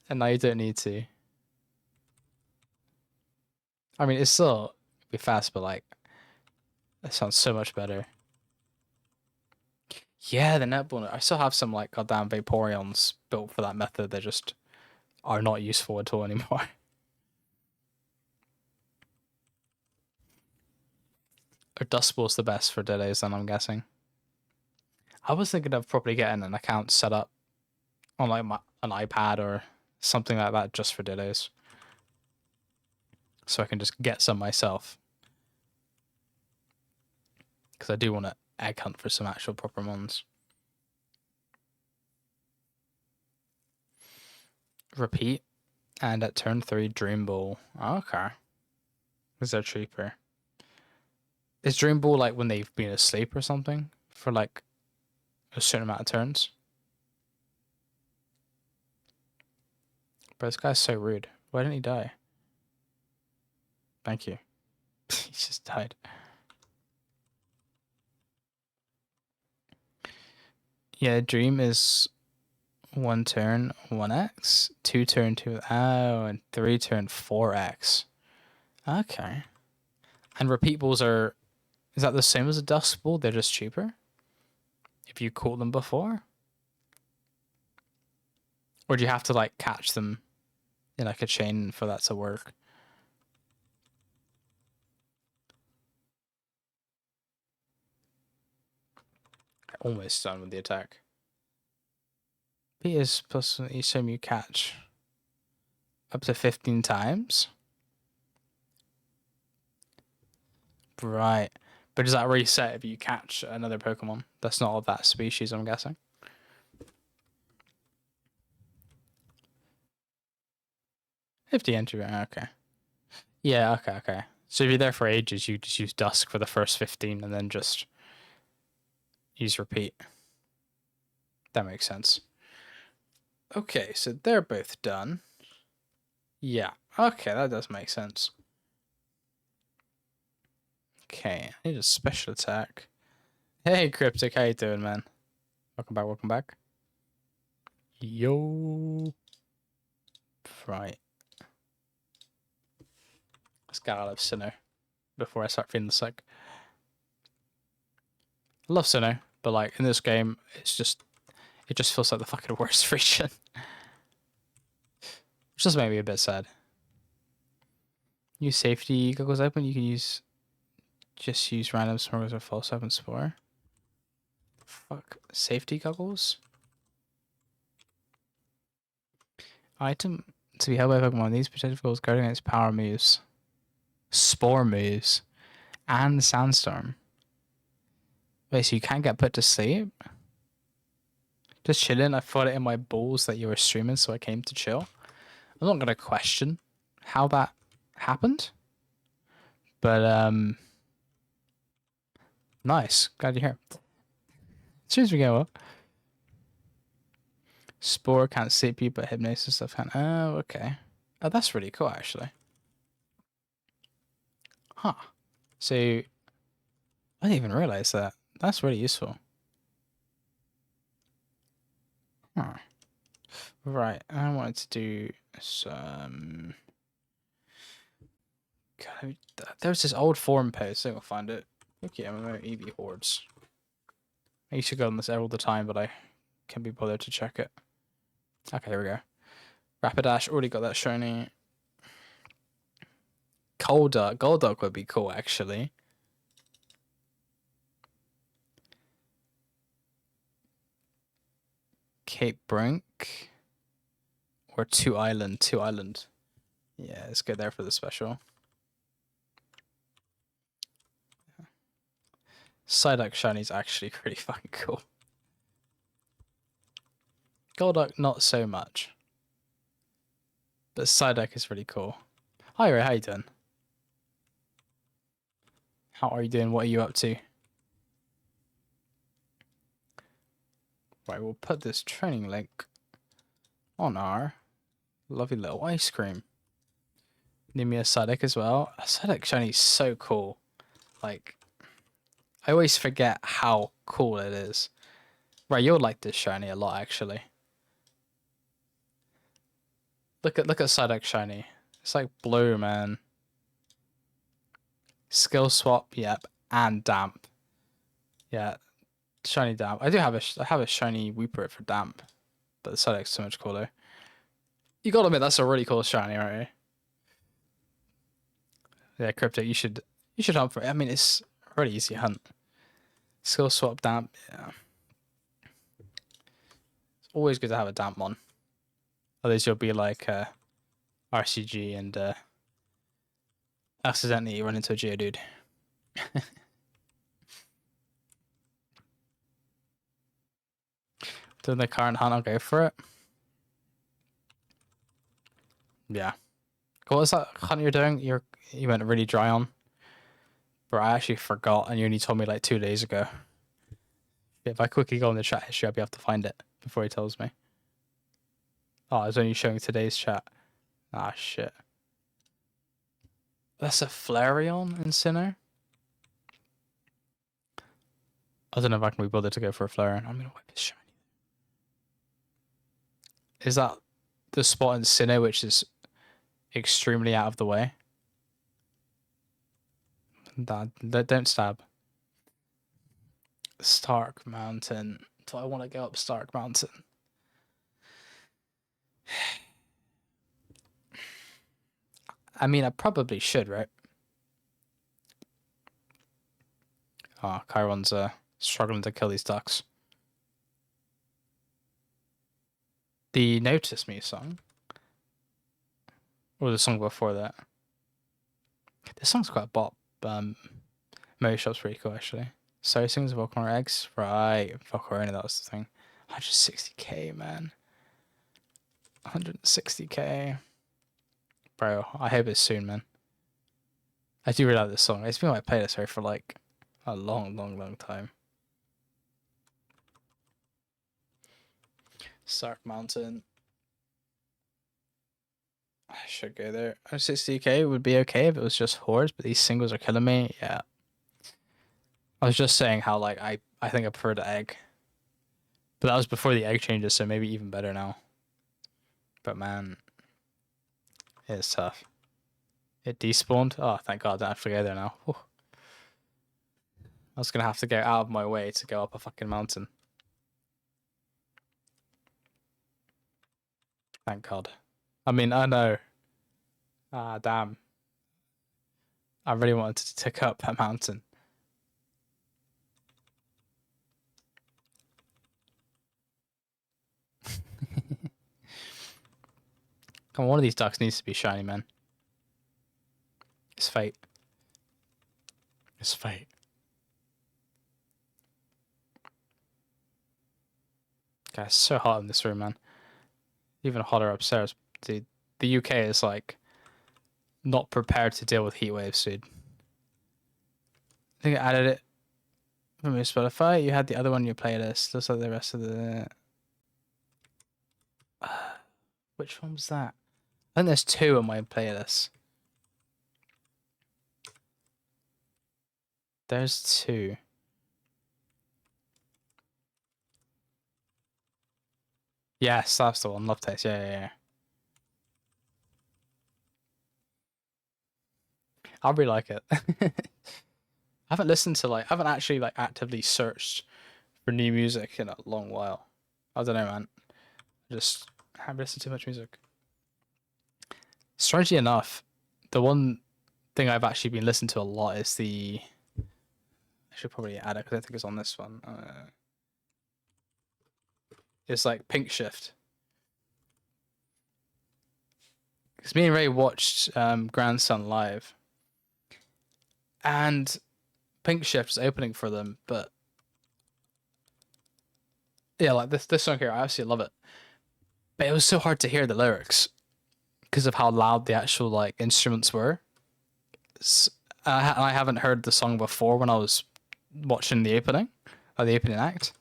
And now you don't need to. I mean, it's still be fast, but like, it sounds so much better. Yeah, the netball. I still have some like goddamn Vaporeons built for that method. They just are not useful at all anymore. Or Dust Ball's the best for Deadays, then I'm guessing. I was thinking of probably getting an account set up on like an iPad or something like that just for Deadays, so I can just get some myself. Because I do want to egg hunt for some actual proper Mons. Repeat, and at turn 3, Dream Ball. Okay. Is that cheaper? Is Dream Ball like when they've been asleep or something for like a certain amount of turns? But this guy's so rude. Why didn't he die? Thank you. He just died. Yeah, Dream is 1 turn 1x, 2 turn 2, oh, and 3 turn 4x. Okay. And repeat balls is that the same as a dust ball? They're just cheaper? If you caught them before? Or do you have to like catch them in like a chain for that to work? Almost done with the attack. P is plus each time you catch up to 15 times. Right. But does that reset if you catch another Pokemon that's not of that species, I'm guessing? 50 entry. Okay. Yeah, okay. So if you're there for ages, you just use Dusk for the first 15 and then just use repeat. That makes sense. Okay, so they're both done. Yeah, okay, that does make sense. Okay, I need a special attack. Hey, Cryptic, how you doing, man? Welcome back. Yo. Right. Let's get out of Sinnoh before I start feeling sick. I love Sinnoh, but like in this game, it just feels like the fucking worst region. Which does make me a bit sad. Use safety goggles open, you can just use random smugglers or false open spore. Fuck. Safety goggles? Item to be held by Pokemon. These protective goggles guard against power moves, spore moves, and sandstorm. Wait, so you can't get put to sleep? Just chilling. I thought it in my balls that you were streaming, so I came to chill. I'm not gonna question how that happened, but nice. Glad you're here. As soon as we go up, spore can't sleep you, but hypnosis stuff can. Oh, okay. Oh, that's really cool, actually. Huh. So I didn't even realize that. That's really useful. Huh. Right, I wanted to do some. God, there was this old forum post. I think I'll find it. Okay, MMO EV hordes. I used to go on this all the time, but I can't be bothered to check it. Okay, here we go. Rapidash, already got that shiny. Golduck would be cool, actually. Cape Brink. Or Two Island. Yeah, let's go there for the special. Psyduck shiny is actually pretty fucking cool. Golduck, not so much. But Psyduck is really cool. Hi, Ray, how you doing? How are you doing? What are you up to? Right, we'll put this training link on our lovely little ice cream. Need me a Psyduck as well. A Psyduck shiny is so cool. Like, I always forget how cool it is. Right, you'll like this shiny a lot, actually. Look at Psyduck shiny. It's like blue, man. Skill swap, yep, and damp. Yeah, shiny damp. I have a shiny Weeper for damp, but the Psyduck's so much cooler. You gotta admit that's a really cool shiny, right? Yeah, Cryptic, you should hunt for it. I mean, it's a really easy hunt. Skill swap damp, yeah. It's always good to have a damp one. Otherwise you'll be like RCG and accidentally run into a Geodude. Doing the current hunt, I'll go for it. Yeah. What was that hunt you're doing? You went really dry on. Bro, I actually forgot and you only told me like 2 days ago. If I quickly go in the chat history, I'll be able to find it before he tells me. Oh, I was only showing today's chat. Ah, shit. That's a Flareon in Sinnoh? I don't know if I can be bothered to go for a Flareon. I'm gonna wipe his shiny. Is that the spot in Sinnoh which is extremely out of the way? Don't stab. Stark Mountain. Do I want to go up Stark Mountain? I mean, I probably should, right? Oh, Chiron's struggling to kill these ducks. The Notice Me song? Or the song before that? This song's quite a bop. Motor Shop's pretty cool, actually. So sings Volcano Eggs? Right, Volcano, that was the thing. 160k, man. 160k. Bro, I hope it's soon, man. I do really like this song. It's been on my playlist here for like a long time. Sark Mountain. I should go there. 60k would be okay if it was just hordes, but these singles are killing me. Yeah. I was just saying how like I think I prefer the egg. But that was before the egg changes, so maybe even better now. But man, it's tough. It despawned. Oh, thank God, I don't have to go there now. Whew. I was gonna have to go out of my way to go up a fucking mountain. Thank God. I mean, I know. Ah, damn. I really wanted to tick up a mountain. Come on, one of these ducks needs to be shiny, man. It's fate. It's fate. God, it's so hot in this room, man. Even hotter upstairs. Dude, the UK is like not prepared to deal with heat waves, dude. I think I added it from your Spotify. You had the other one in your playlist. Looks like the rest of the. Which one was that? I think there's two on my playlist. There's two. Yes, that's the one. Love Taste. Yeah. I really like it. I haven't listened to I haven't actually like actively searched for new music in a long while. I don't know, man. I just haven't listened to too much music. Strangely enough, the one thing I've actually been listening to a lot is the. I should probably add it because I think it's on this one. It's like Pink Shift. Because me and Ray watched Grandson live, and Pink Shift is opening for them, but yeah, like this song here, I absolutely love it. But it was so hard to hear the lyrics because of how loud the actual like instruments were. I haven't heard the song before when I was watching the opening, or the opening act,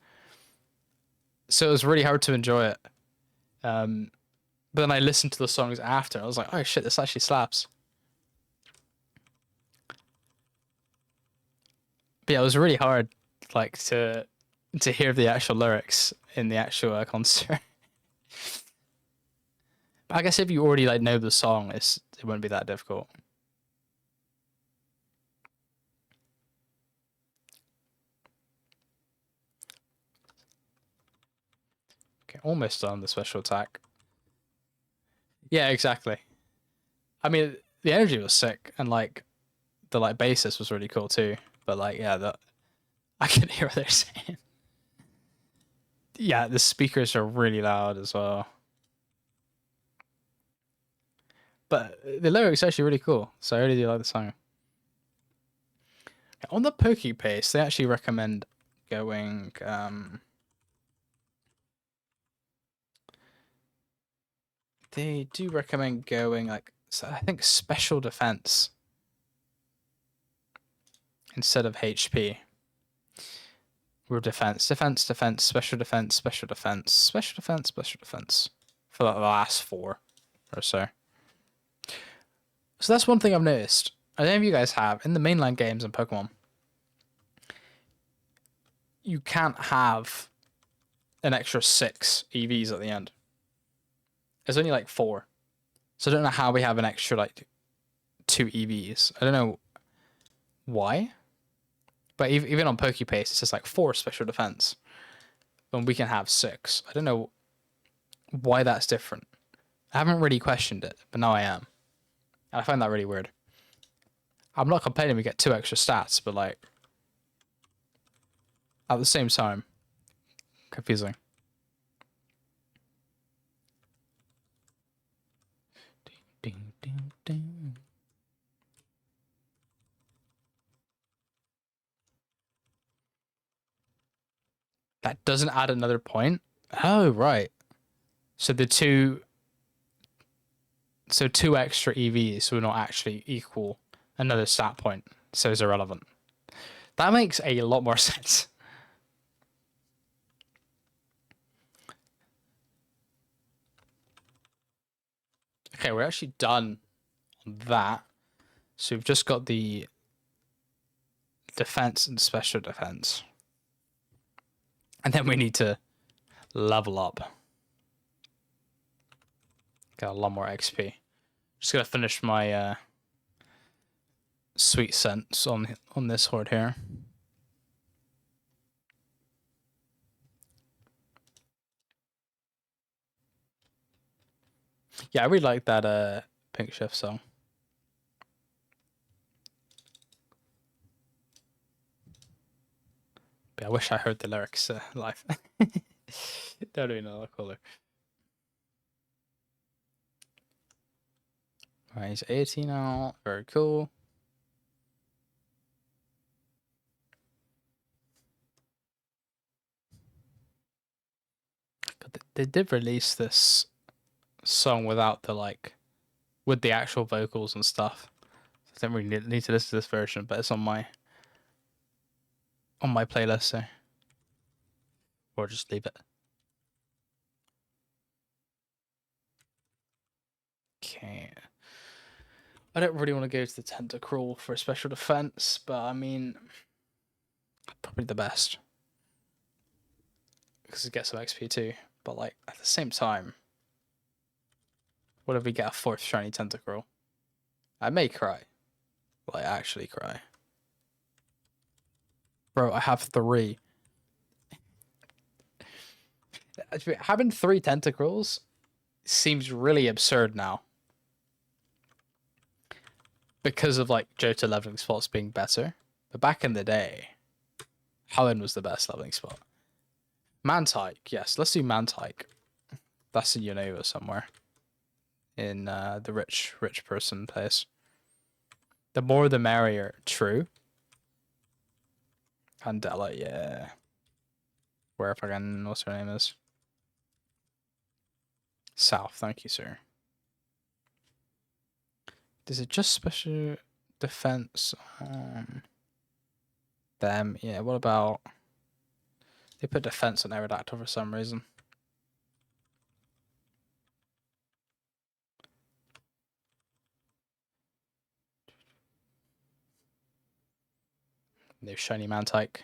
so it was really hard to enjoy it. But then I listened to the songs after. I was like, oh shit, this actually slaps. But yeah, it was really hard, like to hear the actual lyrics in the actual concert. But I guess if you already like know the song, it wouldn't be that difficult. Okay, almost done the special attack. Yeah, exactly. I mean, the energy was sick, and like the like bassist was really cool too. But like, yeah, I can hear what they're saying. Yeah, the speakers are really loud as well. But the lyrics are actually really cool, so I really do like the song. On the Poke pace, they actually recommend going. They do recommend going like, so I think special defense instead of HP. Or defense, special defense, special defense, special defense, special defense for like the last four or so. So that's one thing I've noticed. I don't know if you guys have in the mainline games in Pokemon. You can't have an extra 6 EVs at the end. There's only like 4. So I don't know how we have an extra like 2 EVs. I don't know why. But even on PokePace, it's just like 4 special defense. And we can have 6. I don't know why that's different. I haven't really questioned it, but now I am. And I find that really weird. I'm not complaining we get 2 extra stats, but like at the same time, confusing. Ding, ding, ding. That doesn't add another point. Oh, right. So the two. So 2 extra EVs will not actually equal another stat point, so it's irrelevant. That makes a lot more sense. Okay, we're actually done on that. So we've just got the defense and special defense. And then we need to level up. Got a lot more XP. Just gonna finish my sweet scents on this horde here. Yeah, I really like that Pink Shift song. But I wish I heard the lyrics live. Don't even know the color. Alright, he's 18 now. Very cool. They did release this song without the with the actual vocals and stuff. I don't really need to listen to this version, but it's on my playlist, so or just leave it. Okay. I don't really want to go to the Tentacruel for a special defense, but I mean, probably the best because it gets some XP too. But like at the same time, what if we get a 4th shiny Tentacruel? I may cry, like actually cry. Bro, I have 3. Having 3 Tentacruels seems really absurd now. Because of like Johto leveling spots being better. But back in the day, Helen was the best leveling spot. Mantike, yes, let's do Mantike. That's in Unova somewhere. In the rich person place. The more the merrier, true. Candela, yeah. Where fucking what's her name is? South, thank you, sir. Is it just special defense on them? Yeah, what about they put defense on Aerodactyl for some reason. No shiny Mantike.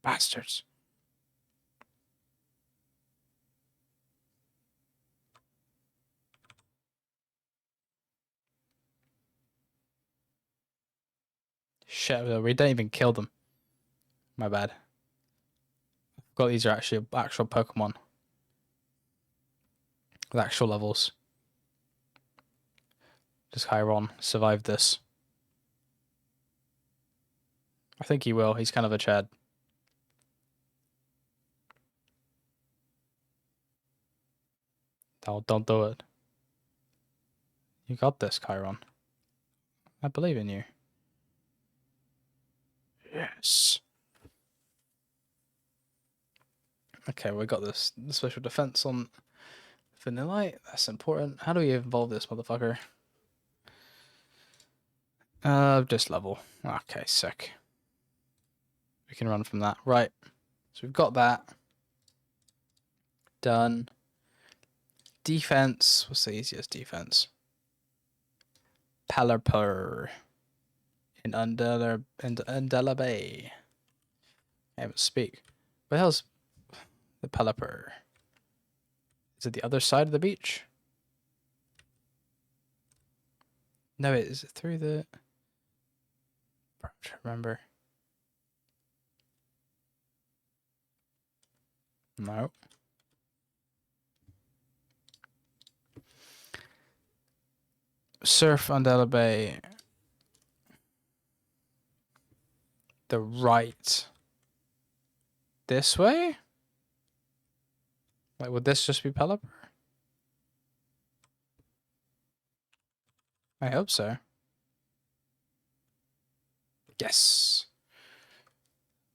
Bastards. Shit, we don't even kill them. My bad. Got these are actually actual Pokemon. With actual levels. Does Chiron survive this? I think he will. He's kind of a Chad. Don't do it. You got this, Chiron. I believe in you. Yes. Okay, we got this special defense on Vanillite. That's important. How do we evolve this motherfucker? Just level. Okay, sick. We can run from that. Right. So we've got that. Done. Defense. What's the easiest defense? Pelipper. In Undella Bay. I haven't speak. Where the hell's the Pelipper? Is it the other side of the beach? No, is it through the... I'm trying to remember. No. Surf Undella Bay. The right. This way? Like, would this just be Pelipper? I hope so. Yes.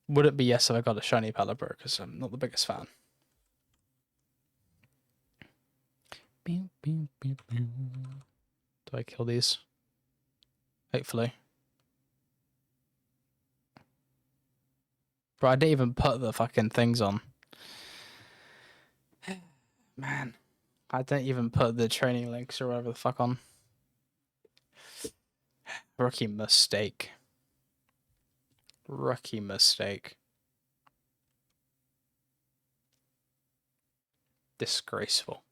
Would it be yes if I got a shiny Pelipper? Because I'm not the biggest fan. Do I kill these? Hopefully. Bro, I didn't even put the fucking things on. Man. I didn't even put the training links or whatever the fuck on. Rookie mistake. Rookie mistake. Disgraceful.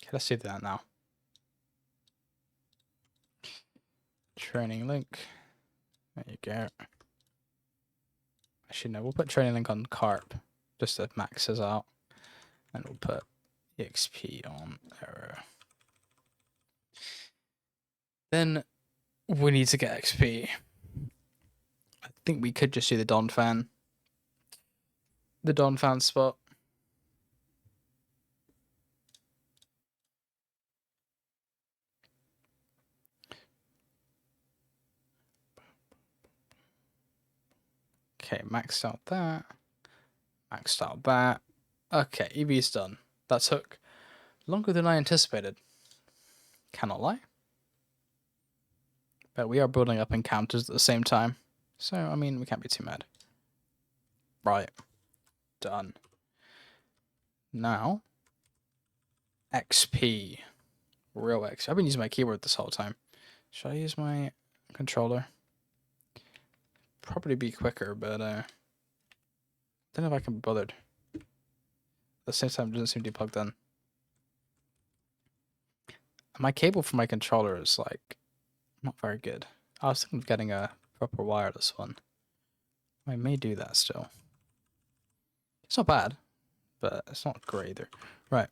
Okay, let's do that now. Training link. There you go. Actually, no, we'll put training link on carp just to max us out. And we'll put EXP on error. Then we need to get XP. I think we could just do the Don fan. The Don fan spot. Okay, maxed out that. Maxed out that. Okay, EV's done. That took longer than I anticipated. Cannot lie. But we are building up encounters at the same time. So, I mean, we can't be too mad. Right. Done. Now, XP. Real XP. I've been using my keyboard this whole time. Should I use my controller? Probably be quicker, but I don't know if I can be bothered. At the same time, it doesn't seem to be plugged in. My cable for my controller is like not very good. I was thinking of getting a proper wireless one. I may do that still. It's not bad, but it's not great either. Right.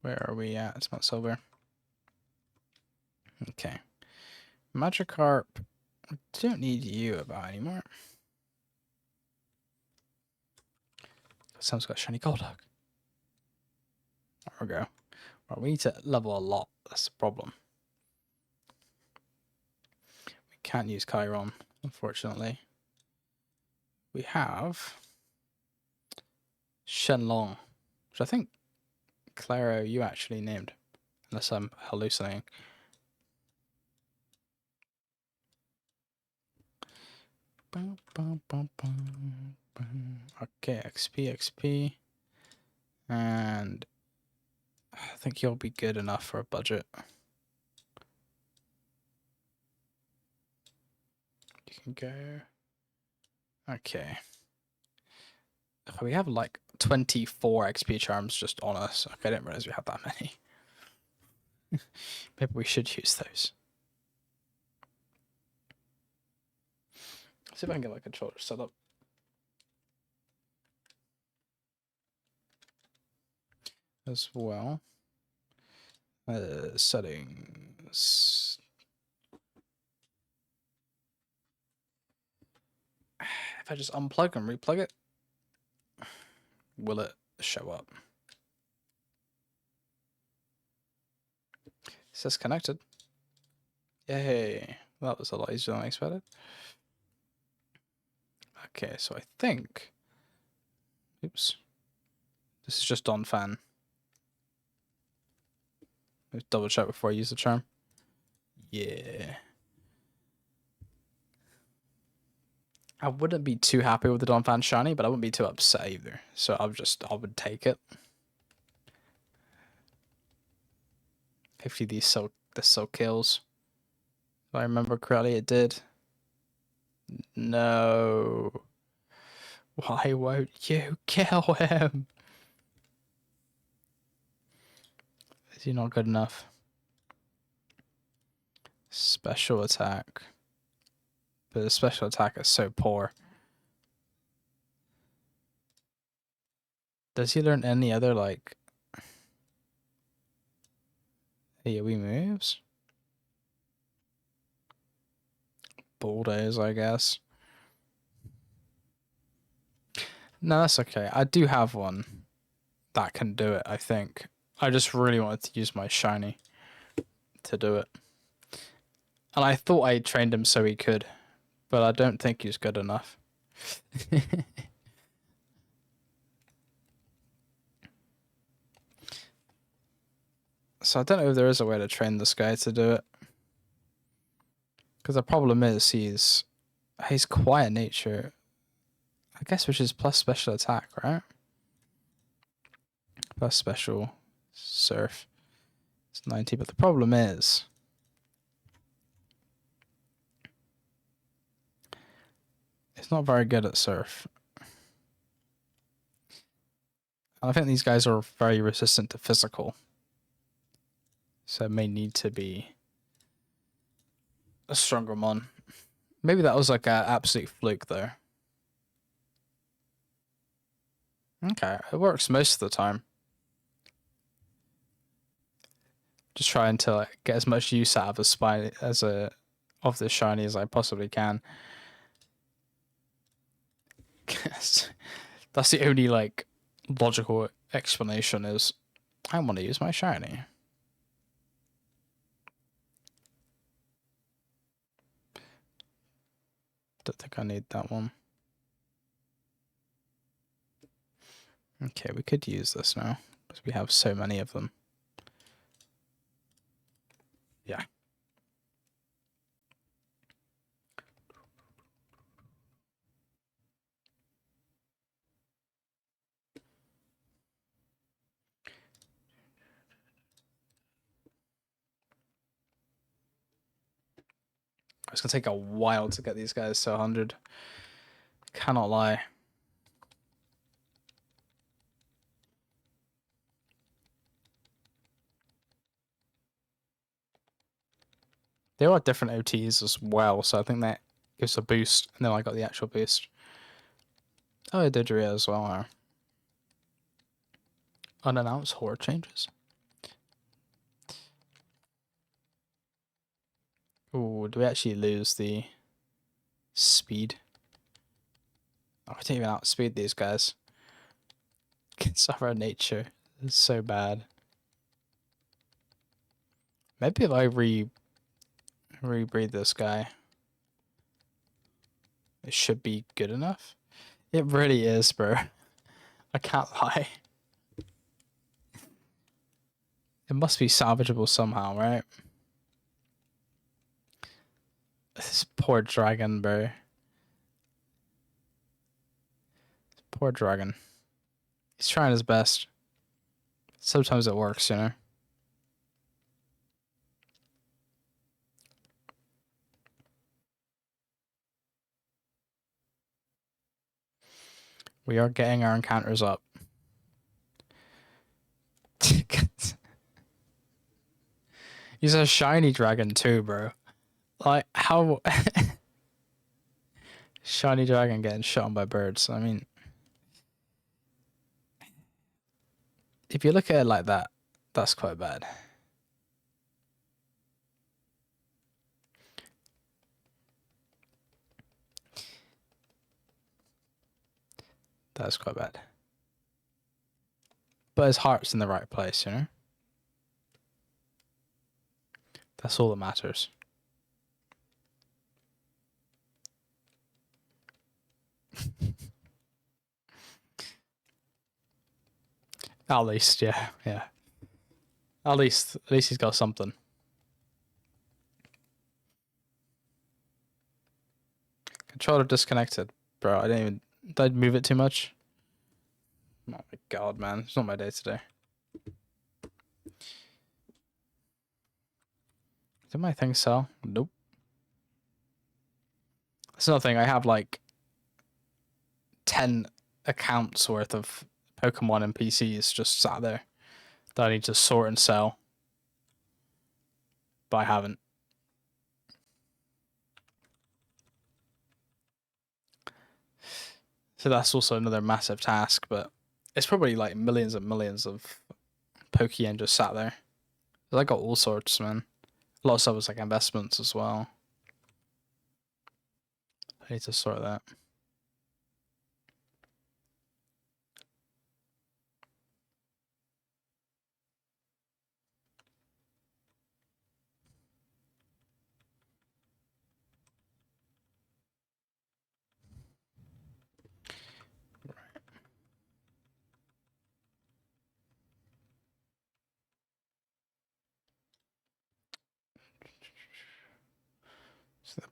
Where are we at? It's not silver. Okay. Magikarp. I don't need you about anymore. Someone's got shiny Golduck. There we go. Well, we need to level a lot. That's the problem. We can't use Chiron, unfortunately. We have Shenlong, which I think, Claro, you actually named, unless I'm hallucinating. Okay, XP. And I think you'll be good enough for a budget. You can go. Okay. We have like 24 XP charms just on us. Okay, I didn't realize we had that many. Maybe we should use those. See if I can get my controller set up. As well. Settings. If I just unplug and replug it, will it show up? It says connected. Yay. That was a lot easier than I expected. Okay, so I think... Oops. This is just on fan. Let's double check before I use the charm. Yeah. I wouldn't be too happy with the Donphan shiny, but I wouldn't be too upset either. So I would take it. Hopefully this so kills. If I remember correctly, it did. No. Why won't you kill him? Is he not good enough? Special attack. But the special attack is so poor. Does he learn any other, like, AoE moves? Bulldoze, I guess. No, that's okay. I do have one that can do it, I think. I just really wanted to use my shiny to do it. And I thought I trained him so he could, but I don't think he's good enough. So I don't know if there is a way to train this guy to do it. Because the problem is he's quiet nature. I guess which is plus special attack, right? Plus special surf. It's 90, but the problem is it's not very good at surf. I think these guys are very resistant to physical. So it may need to be a stronger mon. Maybe that was like an absolute fluke though. Okay, it works most of the time. Just trying to like, get as much use out of a spine as of this shiny as I possibly can. That's the only like logical explanation is I want to use my shiny. Don't think I need that one. Okay, we could use this now because we have so many of them. Yeah. It's gonna take a while to get these guys to 100. Cannot lie. There are different OTs as well, so I think that gives a boost, and then I got the actual boost. Oh, I did Didgeria as well. Huh? Unannounced horde changes. Ooh, do we actually lose the speed? Oh, I didn't even outspeed these guys. Suffer nature. It's so bad. Maybe if I rebreed this guy, it should be good enough. It really is, bro. I can't lie. It must be salvageable somehow, right? This poor dragon, bro. Poor dragon. He's trying his best. Sometimes it works, you know? We are getting our encounters up. He's a shiny dragon too, bro. Like, how... shiny dragon getting shot by birds. I mean... if you look at it like that, that's quite bad. That's quite bad. But his heart's in the right place, you know? That's all that matters. At least, yeah. At least he's got something. Controller disconnected. Bro, did I move it too much? Oh my god, man. It's not my day today. Did my thing sell? Nope. That's another thing. I have like 10 accounts worth of Pokemon and PCs just sat there that I need to sort and sell. But I haven't. So that's also another massive task, but it's probably like millions and millions of Pokemon just sat there. I got all sorts, man. A lot of stuff was like investments as well. I need to sort that.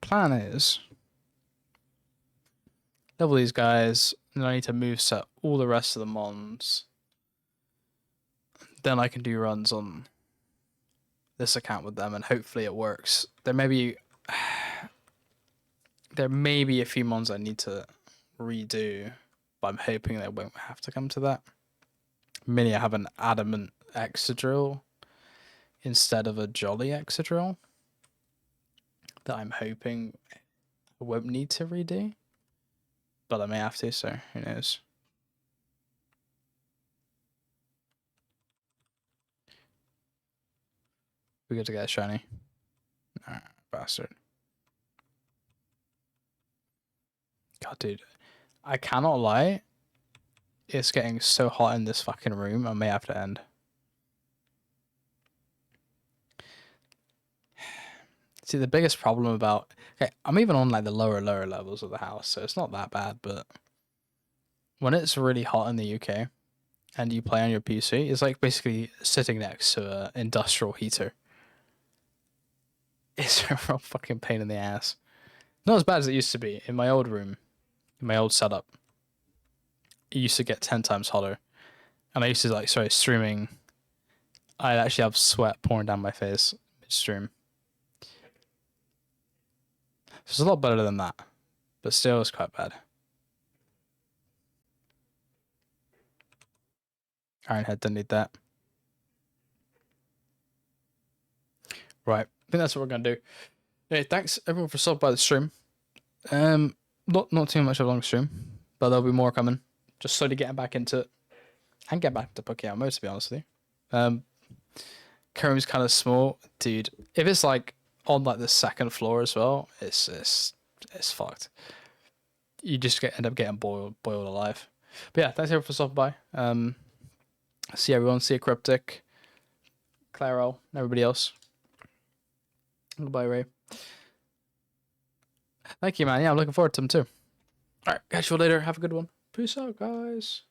plan is level these guys, and I need to moveset all the rest of the Mons. Then I can do runs on this account with them, and hopefully it works. There may be a few Mons I need to redo, but I'm hoping they won't have to come to that. Mini, I have an adamant Exadrill instead of a Jolly Exadrill that I'm hoping I won't need to redo, but I may have to, so who knows. We good to get a shiny. Nah, bastard. God, dude. I cannot lie. It's getting so hot in this fucking room, I may have to end. See, the biggest problem about... Okay, I'm even on like the lower levels of the house, so it's not that bad, but when it's really hot in the UK and you play on your PC, it's like basically sitting next to an industrial heater. It's a real fucking pain in the ass. Not as bad as it used to be. In my old room, in my old setup, it used to get 10 times hotter. And I used to, like, sorry, streaming, I'd actually have sweat pouring down my face mid-stream. So it's a lot better than that. But still, it's quite bad. Ironhead didn't need that. Right. I think that's what we're going to do. Hey, thanks everyone for stopping by the stream. Not too much of a long stream, but there'll be more coming. Just slowly getting back into it. And get back to PokeMMO, to be honest with you. Room's kind of small. Dude, if it's like on like the second floor as well, it's fucked. You just end up getting boiled alive. But yeah, thanks everyone for stopping by. See everyone, see you Cryptic, Claro, and everybody else. Goodbye, Ray. Thank you, man. Yeah, I'm looking forward to them too. Alright, catch you later. Have a good one. Peace out, guys.